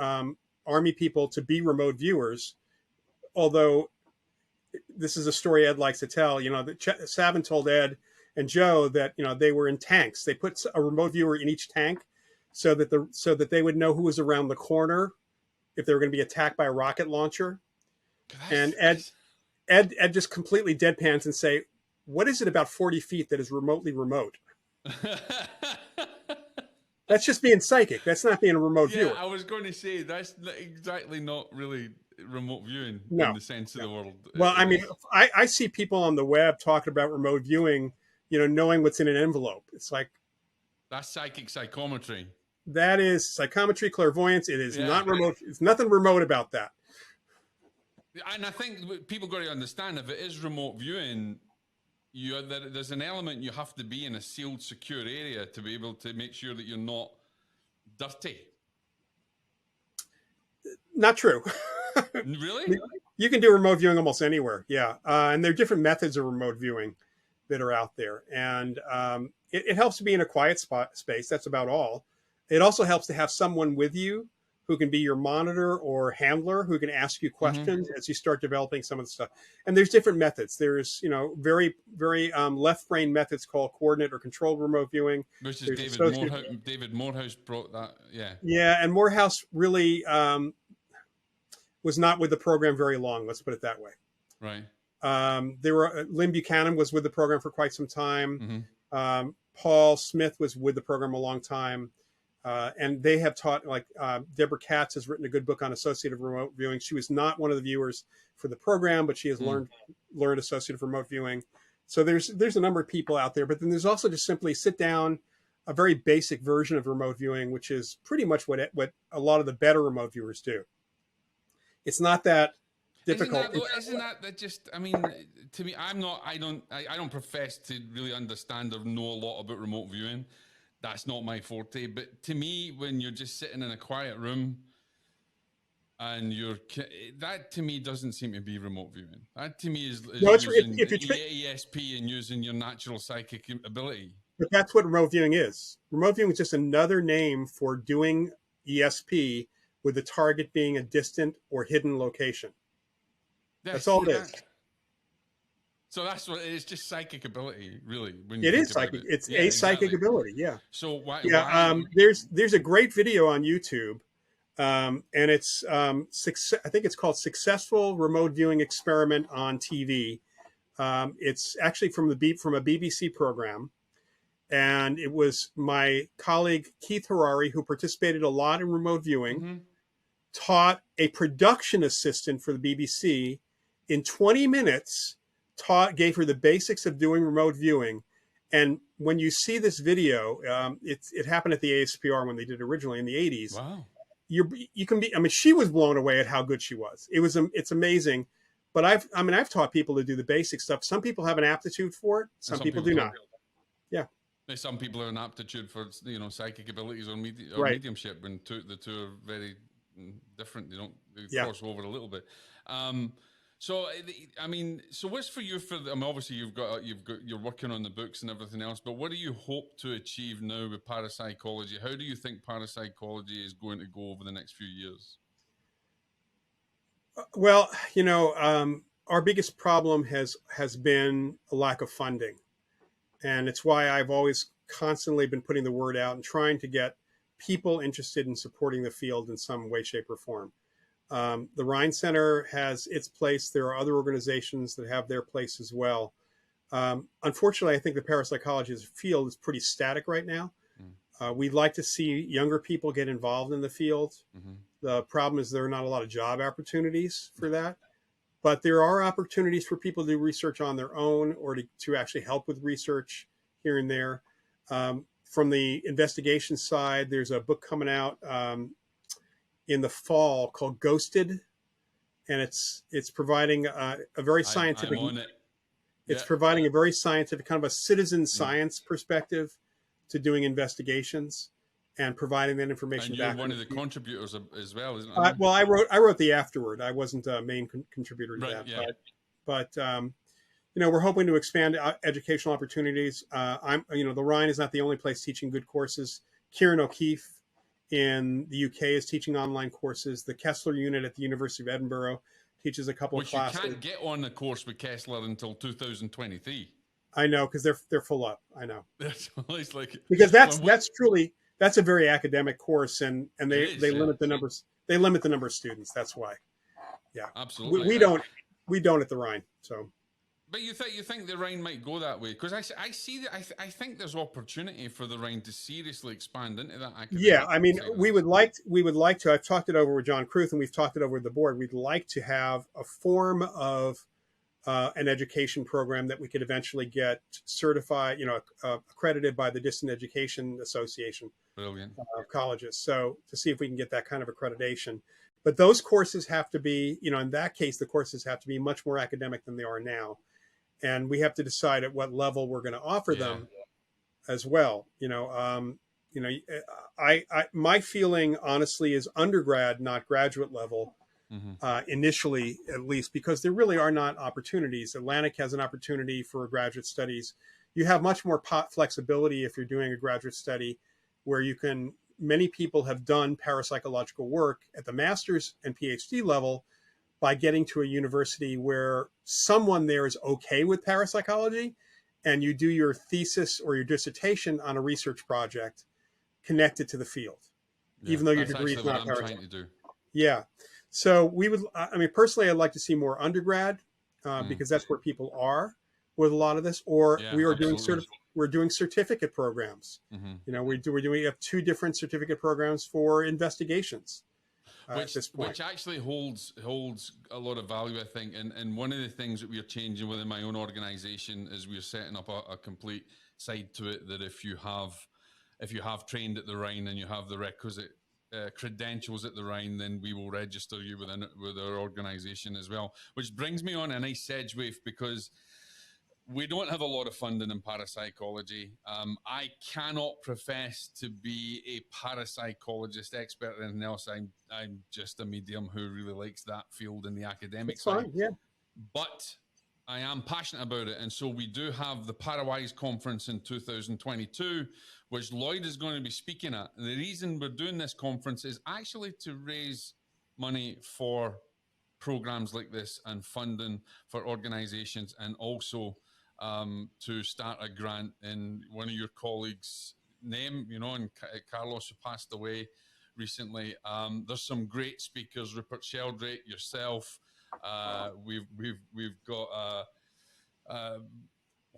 army people to be remote viewers, although this is a story Ed likes to tell. Savin told Ed and Joe that they were in tanks. They put a remote viewer in each tank so that they would know who was around the corner if they were going to be attacked by a rocket launcher. And Ed just completely deadpans and say, "What is it about 40 feet that is remotely remote?" That's just being psychic. That's not being a remote viewer. I was going to say that's exactly not really remote viewing in the sense of the world. Well, I mean, I see people on the web talking about remote viewing, knowing what's in an envelope. It's like, that's psychic psychometry. That is psychometry, clairvoyance. It is not remote. It's nothing remote about that. And I think people got to understand, if it is remote viewing, there's an element you have to be in a sealed, secure area to be able to make sure that you're not dirty. Not true. Really? You can do remote viewing almost anywhere. Yeah. And there are different methods of remote viewing that are out there. And it helps to be in a quiet space. That's about all. It also helps to have someone with you who can be your monitor or handler, who can ask you questions as you start developing some of the stuff. And there's different methods. There's, very, very left brain methods called coordinate or controlled remote viewing. Which is David Morehouse brought that. Yeah. Yeah. And Morehouse really was not with the program very long. Let's put it that way. Right. Lynn Buchanan was with the program for quite some time. Paul Smith was with the program a long time. And they have taught, like Deborah Katz has written a good book on associative remote viewing. She was not one of the viewers for the program, but she has learned associative remote viewing. So there's a number of people out there, but then there's also just simply sit down, a very basic version of remote viewing, which is pretty much what a lot of the better remote viewers do. It's not that difficult. Isn't that just, I mean, to me, I don't profess to really understand or know a lot about remote viewing. That's not my forte. But to me, when you're just sitting in a quiet room and that to me doesn't seem to be remote viewing. That to me is using ESP and using your natural psychic ability. But that's what remote viewing is. Remote viewing is just another name for doing ESP with the target being a distant or hidden location. That's all it is. So that's what it's just psychic ability, really. It is psychic. It's a psychic ability. Yeah. So why? There's a great video on YouTube, and it's I think it's called "Successful Remote Viewing Experiment on TV." It's actually from a BBC program, and it was my colleague Keith Harari, who participated a lot in remote viewing, taught a production assistant for the BBC in 20 minutes. Gave her the basics of doing remote viewing. And when you see this video, it happened at the ASPR when they did it originally in the 80s. Wow. You can be, I mean, she was blown away at how good she was. It's amazing. But I've taught people to do the basic stuff. Some people have an aptitude for it. Some people do not. Yeah. Some people have an aptitude for, psychic abilities or mediumship, when the two are very different. They cross over a little bit. So, I mean, what's for you obviously you're working on the books and everything else, but what do you hope to achieve now with parapsychology? How do you think parapsychology is going to go over the next few years? Well, our biggest problem has been a lack of funding. And it's why I've always constantly been putting the word out and trying to get people interested in supporting the field in some way, shape, or form. The Rhine Center has its place. There are other organizations that have their place as well. Unfortunately, I think the parapsychology as a field is pretty static right now. We'd like to see younger people get involved in the field. The problem is there are not a lot of job opportunities for that. But there are opportunities for people to do research on their own or to actually help with research here and there. From the investigation side, there's a book coming out in the fall called Ghosted, and it's providing a very scientific. I'm on it. It's providing a very scientific, kind of a citizen science perspective to doing investigations and providing that information and you're back. One of the contributors as well, isn't it? Well, I wrote the afterword. I wasn't a main contributor to that, yeah. but we're hoping to expand educational opportunities. The Rhine is not the only place teaching good courses. Kieran O'Keefe in the UK is teaching online courses. The Kessler unit at the University of Edinburgh teaches a couple of classes. You can't get on the course with Kessler until 2023. I know, because they're full up. I know, It's like because when we, that's a very academic course, and it they is, yeah, limit the numbers. They limit the number of students. That's why. Yeah, we, absolutely. we don't we don't at the Rhine. So But you think the Rhine might go that way? Because I see that I think there's opportunity for the Rhine to seriously expand into that yeah, academic I mean, side of we things. would like to. I've talked it over with John Cruth, and we've talked it over with the board. We'd like to have a form of an education program that we could eventually get certified, accredited by the Distant Education Association Brilliant. of colleges. So to see if we can get that kind of accreditation. But those courses have to be, in that case, the courses have to be much more academic than they are now. And we have to decide at what level we're going to offer Yeah. them as well. My feeling honestly is undergrad, not graduate level, Mm-hmm. initially at least, because there really are not opportunities. Atlantic has an opportunity for graduate studies. You have much more flexibility if you're doing a graduate study where many people have done parapsychological work at the master's and PhD level by getting to a university where someone there is okay with parapsychology, and you do your thesis or your dissertation on a research project connected to the field, Yeah, even though your that's degree actually is what not I'm trying parapsychology. to do. Yeah. So personally, I'd like to see more undergrad Mm. because that's where people are with a lot of this. Or Yeah, absolutely. we're doing certificate programs. Mm-hmm. We have two different certificate programs for investigations at Which this point. actually holds a lot of value, I think. And one of the things that we're changing within my own organization is we're setting up a complete side to it that if you have trained at the Rhine and you have the requisite credentials at the Rhine, then we will register you with our organization as well. Which brings me on a nice segue, because we don't have a lot of funding in parapsychology. I cannot profess to be a parapsychologist expert or anything else. I'm just a medium who really likes that field in the academic It's side. fine. Yeah. But I am passionate about it. And so we do have the Parawise conference in 2022, which Loyd is going to be speaking at. And the reason we're doing this conference is actually to raise money for programs like this and funding for organizations, and also to start a grant in one of your colleagues' name, and Carlos, who passed away recently. There's some great speakers: Rupert Sheldrake, yourself. We've got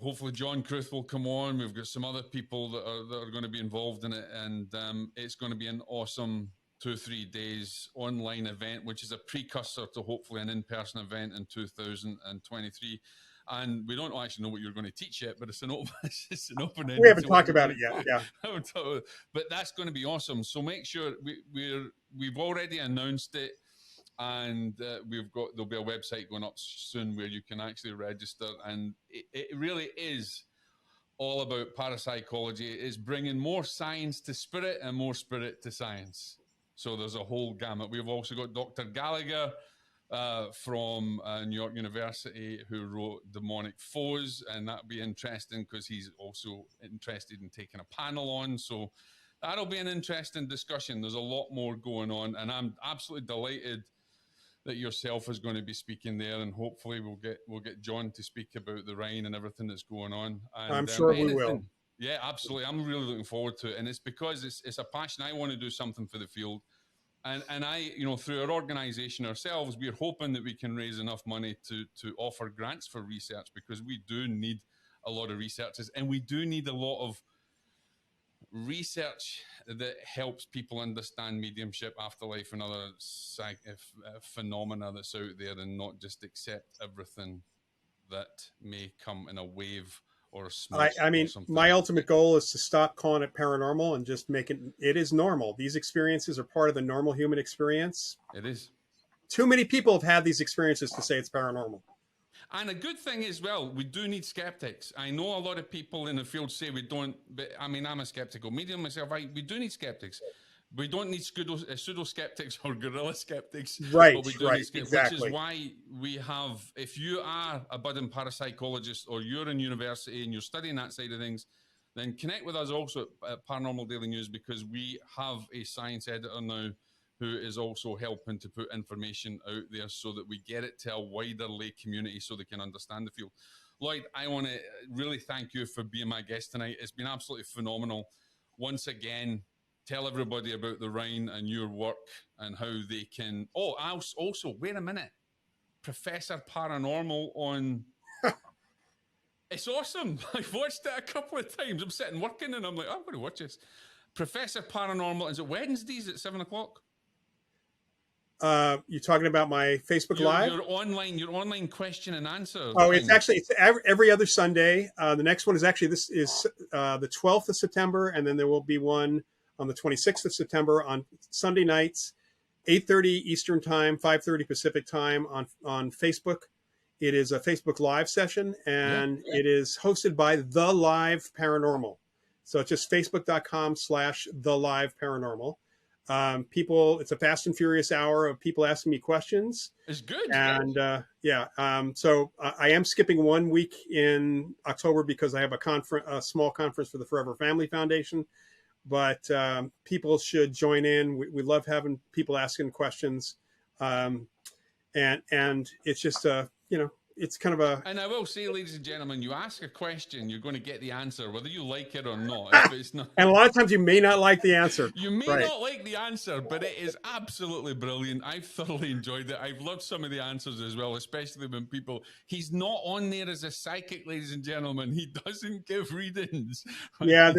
hopefully John Cruth will come on. We've got some other people that are going to be involved in it, and it's going to be an awesome 2-3 days online event, which is a precursor to hopefully an in-person event in 2023. And we don't actually know what you're going to teach yet, but it's an open ended. We haven't talked about it yet. Yeah. But that's going to be awesome. So make sure we've already announced it, and there'll be a website going up soon where you can actually register, and it really is all about parapsychology. It is bringing more science to spirit and more spirit to science. So there's a whole gamut. We've also got Dr. Gallagher from New York University, who wrote Demonic Foes, and that'll be interesting because he's also interested in taking a panel on. So that'll be an interesting discussion. There's a lot more going on, and I'm absolutely delighted that yourself is going to be speaking there, and hopefully we'll get John to speak about the Rhine and everything that's going on. And, I'm sure we will. Yeah, absolutely. I'm really looking forward to it, and it's because it's a passion. I want to do something for the field. And I, through our organization ourselves, we're hoping that we can raise enough money to offer grants for research, because we do need a lot of researchers, and we do need a lot of research that helps people understand mediumship, afterlife, and other phenomena that's out there, and not just accept everything that may come in a wave or a smoke. I mean, my ultimate goal is to stop calling it paranormal and just make it is normal. These experiences are part of the normal human experience. It is. Too many people have had these experiences to say it's paranormal. And a good thing as well, we do need skeptics. I know a lot of people in the field say we don't, but I mean, I'm a skeptical medium myself. We do need skeptics. We don't need pseudo skeptics or guerrilla skeptics. Right, but we do need skeptics, exactly. Which is why we have, if you are a budding parapsychologist or you're in university and you're studying that side of things, then connect with us also at Paranormal Daily News, because we have a science editor now who is also helping to put information out there so that we get it to a wider lay community so they can understand the field. Loyd, I want to really thank you for being my guest tonight. It's been absolutely phenomenal. Once again, tell everybody about the Rhine and your work and how they can. Oh, also, wait a minute. Professor Paranormal on. It's awesome. I've watched it a couple of times. I'm sitting working and I'm like, oh, I'm going to watch this. Professor Paranormal. Is it Wednesdays at 7:00? You're talking about my Facebook Live? Your online question and answer. Oh, thing. it's every other Sunday. The next one is actually the 12th of September, and then there will be one on the 26th of September on Sunday nights, 8:30 Eastern Time, 5:30 Pacific Time on Facebook. It is a Facebook Live session, and it is hosted by The Live Paranormal. So it's just facebook.com/The Live Paranormal. It's a fast and furious hour of people asking me questions. It's good. And so I am skipping 1 week in October because I have a small conference for the Forever Family Foundation. But people should join in. We love having people asking questions. And it's just, it's kind of a. And I will say, ladies and gentlemen, you ask a question, you're going to get the answer, whether you like it or not. If it's not, and a lot of times you may not like the answer. You may not like the answer, but it is absolutely brilliant. I've thoroughly enjoyed it. I've loved some of the answers as well, especially when he's not on there as a psychic, ladies and gentlemen. He doesn't give readings. Yeah,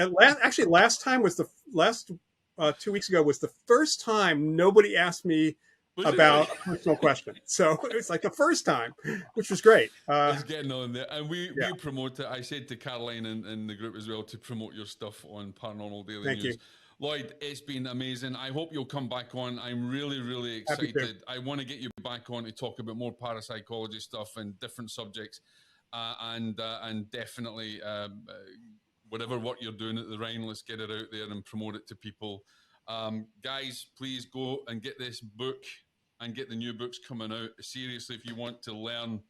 last 2 weeks ago was the first time nobody asked me about a personal question. So it was like the first time, which was great. It's getting on there. And we promote it. I said to Caroline and the group as well to promote your stuff on Paranormal Daily News. Thank you. Loyd, it's been amazing. I hope you'll come back on. I'm really, really excited. I want to get you back on to talk about more parapsychology stuff and different subjects. And definitely whatever work you're doing at the Rhine, let's get it out there and promote it to people. Guys, please go and get this book and get the new books coming out. Seriously, if you want to learn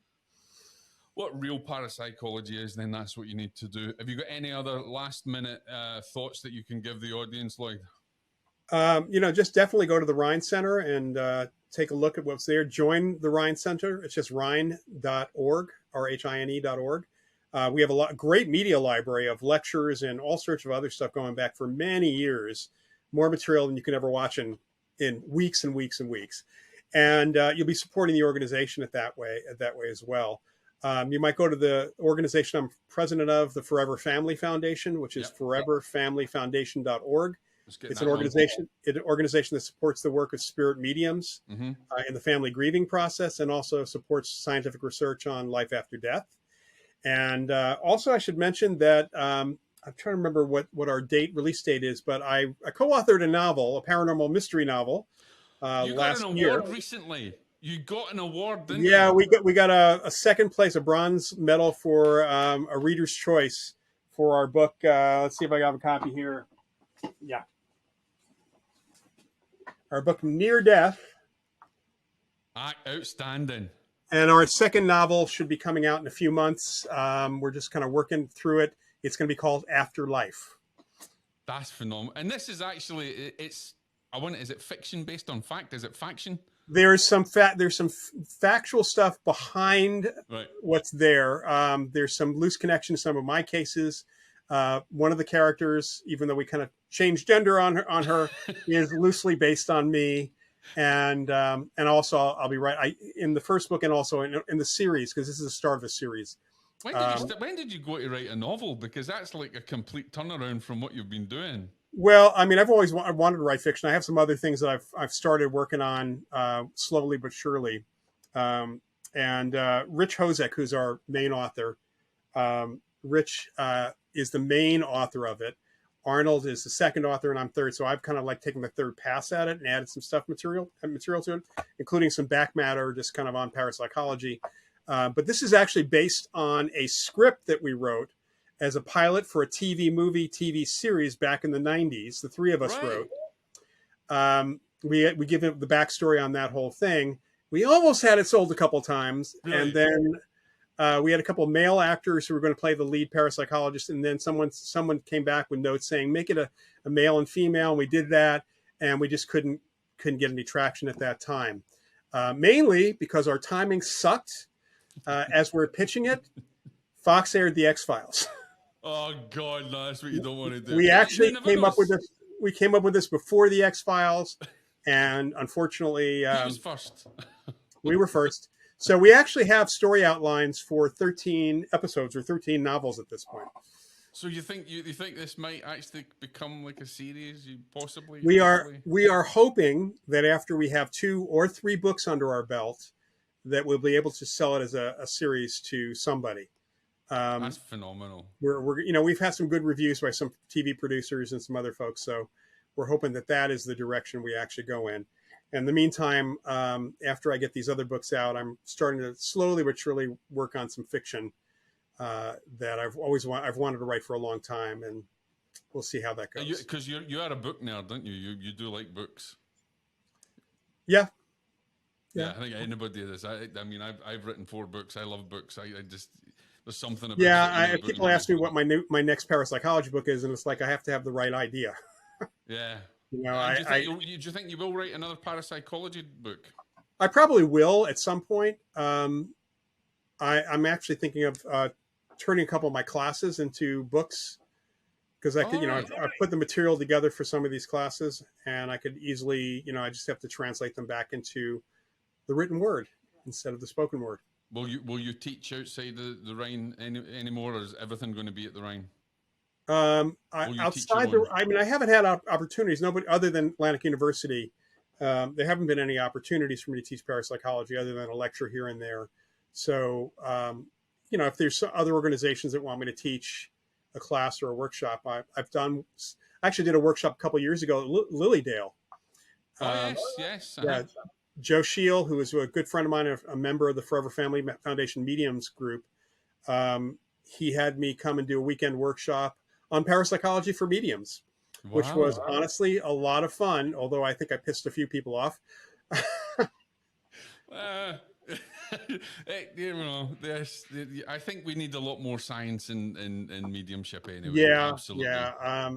what real parapsychology is, then that's what you need to do. Have you got any other last minute thoughts that you can give the audience, Loyd? Just definitely go to the Rhine Center and take a look at what's there. Join the Rhine Center. It's just rhine.org, RHINE.org. We have a great media library of lectures and all sorts of other stuff going back for many years. More material than you can ever watch in weeks and weeks and weeks. And you'll be supporting the organization that way as well. You might go to the organization I'm president of, the Forever Family Foundation, which is foreverfamilyfoundation.org. It's an organization that supports the work of spirit mediums in the family grieving process, and also supports scientific research on life after death. And also, I should mention that I'm trying to remember what our release date is, but I co-authored a novel, a paranormal mystery novel. You got an award recently. You got an award, didn't you? Yeah, we got a second place, a bronze medal for a reader's choice for our book. Let's see if I have a copy here. Yeah. Our book, Near Death. Outstanding. And our second novel should be coming out in a few months. We're just kind of working through it. It's going to be called Afterlife. That's phenomenal. And this is actually, is it fiction based on fact? Is it faction? There's some factual stuff behind what's there. There's some loose connection to some of my cases. One of the characters, even though we kind of changed gender on her, is loosely based on me. And also I'll be in the first book and also in the series, because this is the start of a series. When did you go to write a novel? Because that's like a complete turnaround from what you've been doing. Well, I mean, I've always wanted to write fiction. I have some other things that I've started working on slowly but surely. And Rich Hozek, who's our main author, Rich is the main author of it. Arnold is the second author, and I'm third. So I've kind of like taken the third pass at it and added some material to it, including some back matter, just kind of on parapsychology. But this is actually based on a script that we wrote as a pilot for a TV series back in the 90s. The three of us wrote. We give it the backstory on that whole thing. We almost had it sold a couple times, and then we had a couple of male actors who were going to play the lead parapsychologist, and then someone came back with notes saying make it a male and female, and we did that, and we just couldn't get any traction at that time, mainly because our timing sucked as we're pitching it. Fox aired the X-Files. Oh God, no, that's what you don't want to do. We But you actually never came know. up with this. We came up with this before the X-Files, and unfortunately, He was first. we were first. So we actually have story outlines for 13 episodes or 13 novels at this point. So you think you think this might actually become like a series? You possibly, We hopefully. are hoping that after we have 2 or 3 books under our belt, that we'll be able to sell it as a series to somebody. That's phenomenal. We're you know, we've had some good reviews by some TV producers and some other folks, so we're hoping that that is the direction we actually go in. In the meantime, after I get these other books out, I'm starting to slowly but surely work on some fiction that I've wanted to write for a long time, and we'll see how that goes. Because you are a book nerd, don't you? You do like books. Yeah. Yeah, I think anybody does. I mean, I've written 4 books. I love books. I just there's something about Yeah, people ask me what my next parapsychology book is, and it's like I have to have the right idea. Yeah. You know, Do you think you will write another parapsychology book? I probably will at some point. I'm actually thinking of turning a couple of my classes into books because I could, I've put the material together for some of these classes, and I could easily, I just have to translate them back into the written word instead of the spoken word. Will you teach outside the Rhine anymore, or is everything going to be at the Rhine? Outside the, I mean, I haven't had opportunities. Nobody other than Atlantic University. There haven't been any opportunities for me to teach parapsychology other than a lecture here and there. So, if there's other organizations that want me to teach a class or a workshop, I've done. I actually did a workshop a couple of years ago at Lilydale. Yes. Yeah, Joe Scheel, who is a good friend of mine, a member of the Forever Family Foundation Mediums group. He had me come and do a weekend workshop on parapsychology for mediums, which was honestly a lot of fun, although I think I pissed a few people off. I think we need a lot more science in mediumship anyway. Yeah, absolutely. Yeah.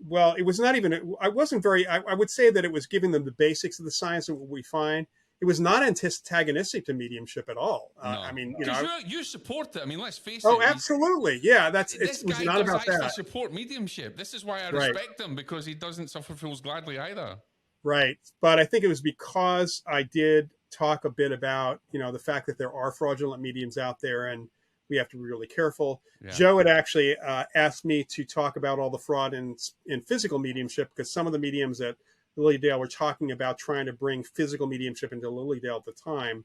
Well, it was not even, I wasn't very, I would say that it was giving them the basics of the science of what we find. It was not antagonistic to mediumship at all. No. I mean, you support it. I mean, let's face it. Oh, absolutely. Yeah, it was not about that. Support mediumship. This is why I respect him, because he doesn't suffer fools gladly either. Right. But I think it was because I did talk a bit about, the fact that there are fraudulent mediums out there and we have to be really careful. Yeah. Joe had actually asked me to talk about all the fraud in physical mediumship, because some of the mediums at Lilydale were talking about trying to bring physical mediumship into Lilydale at the time.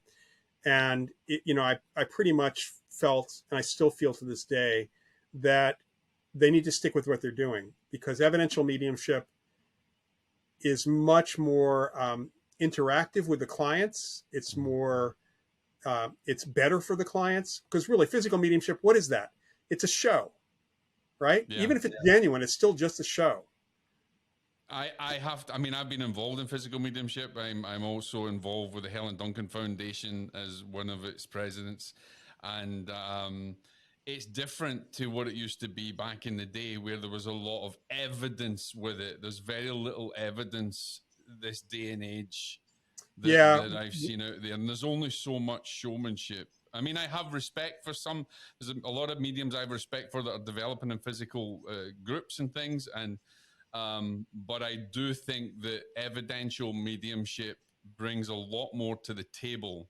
And, I pretty much felt, and I still feel to this day, that they need to stick with what they're doing, because evidential mediumship is much more interactive with the clients. It's more, it's better for the clients, because really physical mediumship, what is that? It's a show, right? Yeah. Even if it's genuine, it's still just a show. I've been involved in physical mediumship. I'm also involved with the Helen Duncan Foundation as one of its presidents. And it's different to what it used to be back in the day, where there was a lot of evidence with it. There's very little evidence this day and age that I've seen out there. And there's only so much showmanship. I mean, I have respect for some. There's a lot of mediums I have respect for that are developing in physical groups and things. But I do think that evidential mediumship brings a lot more to the table.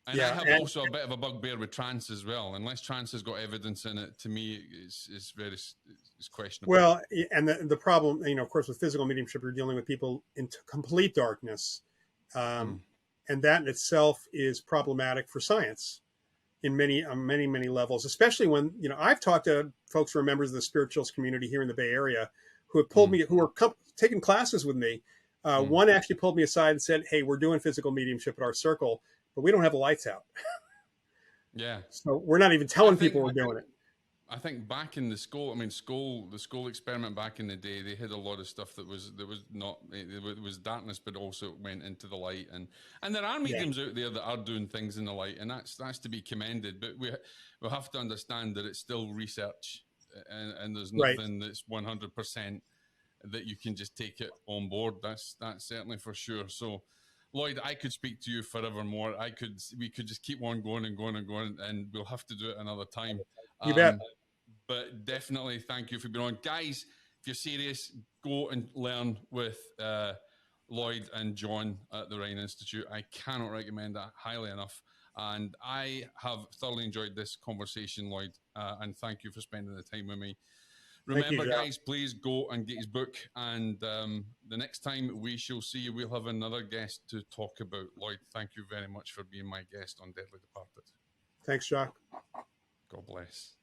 And I have also a bit of a bugbear with trance as well. Unless trance has got evidence in it, to me, it's questionable. Well, and the problem, of course, with physical mediumship, you're dealing with people in complete darkness. And that in itself is problematic for science in many levels, especially when, I've talked to folks who are members of the spiritualist community here in the Bay Area who have pulled me, who are taking classes with me. One actually pulled me aside and said, "Hey, we're doing physical mediumship at our circle, but we don't have the lights out." Yeah. So we're not even telling people we're doing it. I think back in the Skoll experiment back in the day, they had a lot of stuff that was not, it was darkness, but also went into the light. And there are mediums out there that are doing things in the light, and that's to be commended. But we have to understand that it's still research, and there's nothing that's 100% that you can just take it on board. That's certainly for sure. So Loyd, I could speak to you forevermore. We could just keep on going and going and going, and we'll have to do it another time. You bet. But definitely thank you for being on. Guys, if you're serious, go and learn with Loyd and John at the Rhine Institute. I cannot recommend that highly enough. And I have thoroughly enjoyed this conversation, Loyd, and thank you for spending the time with me. Remember, guys, please go and get his book. And the next time we shall see you, we'll have another guest to talk about. Loyd, thank you very much for being my guest on Deadly Departed. Thanks, Jacque. God bless.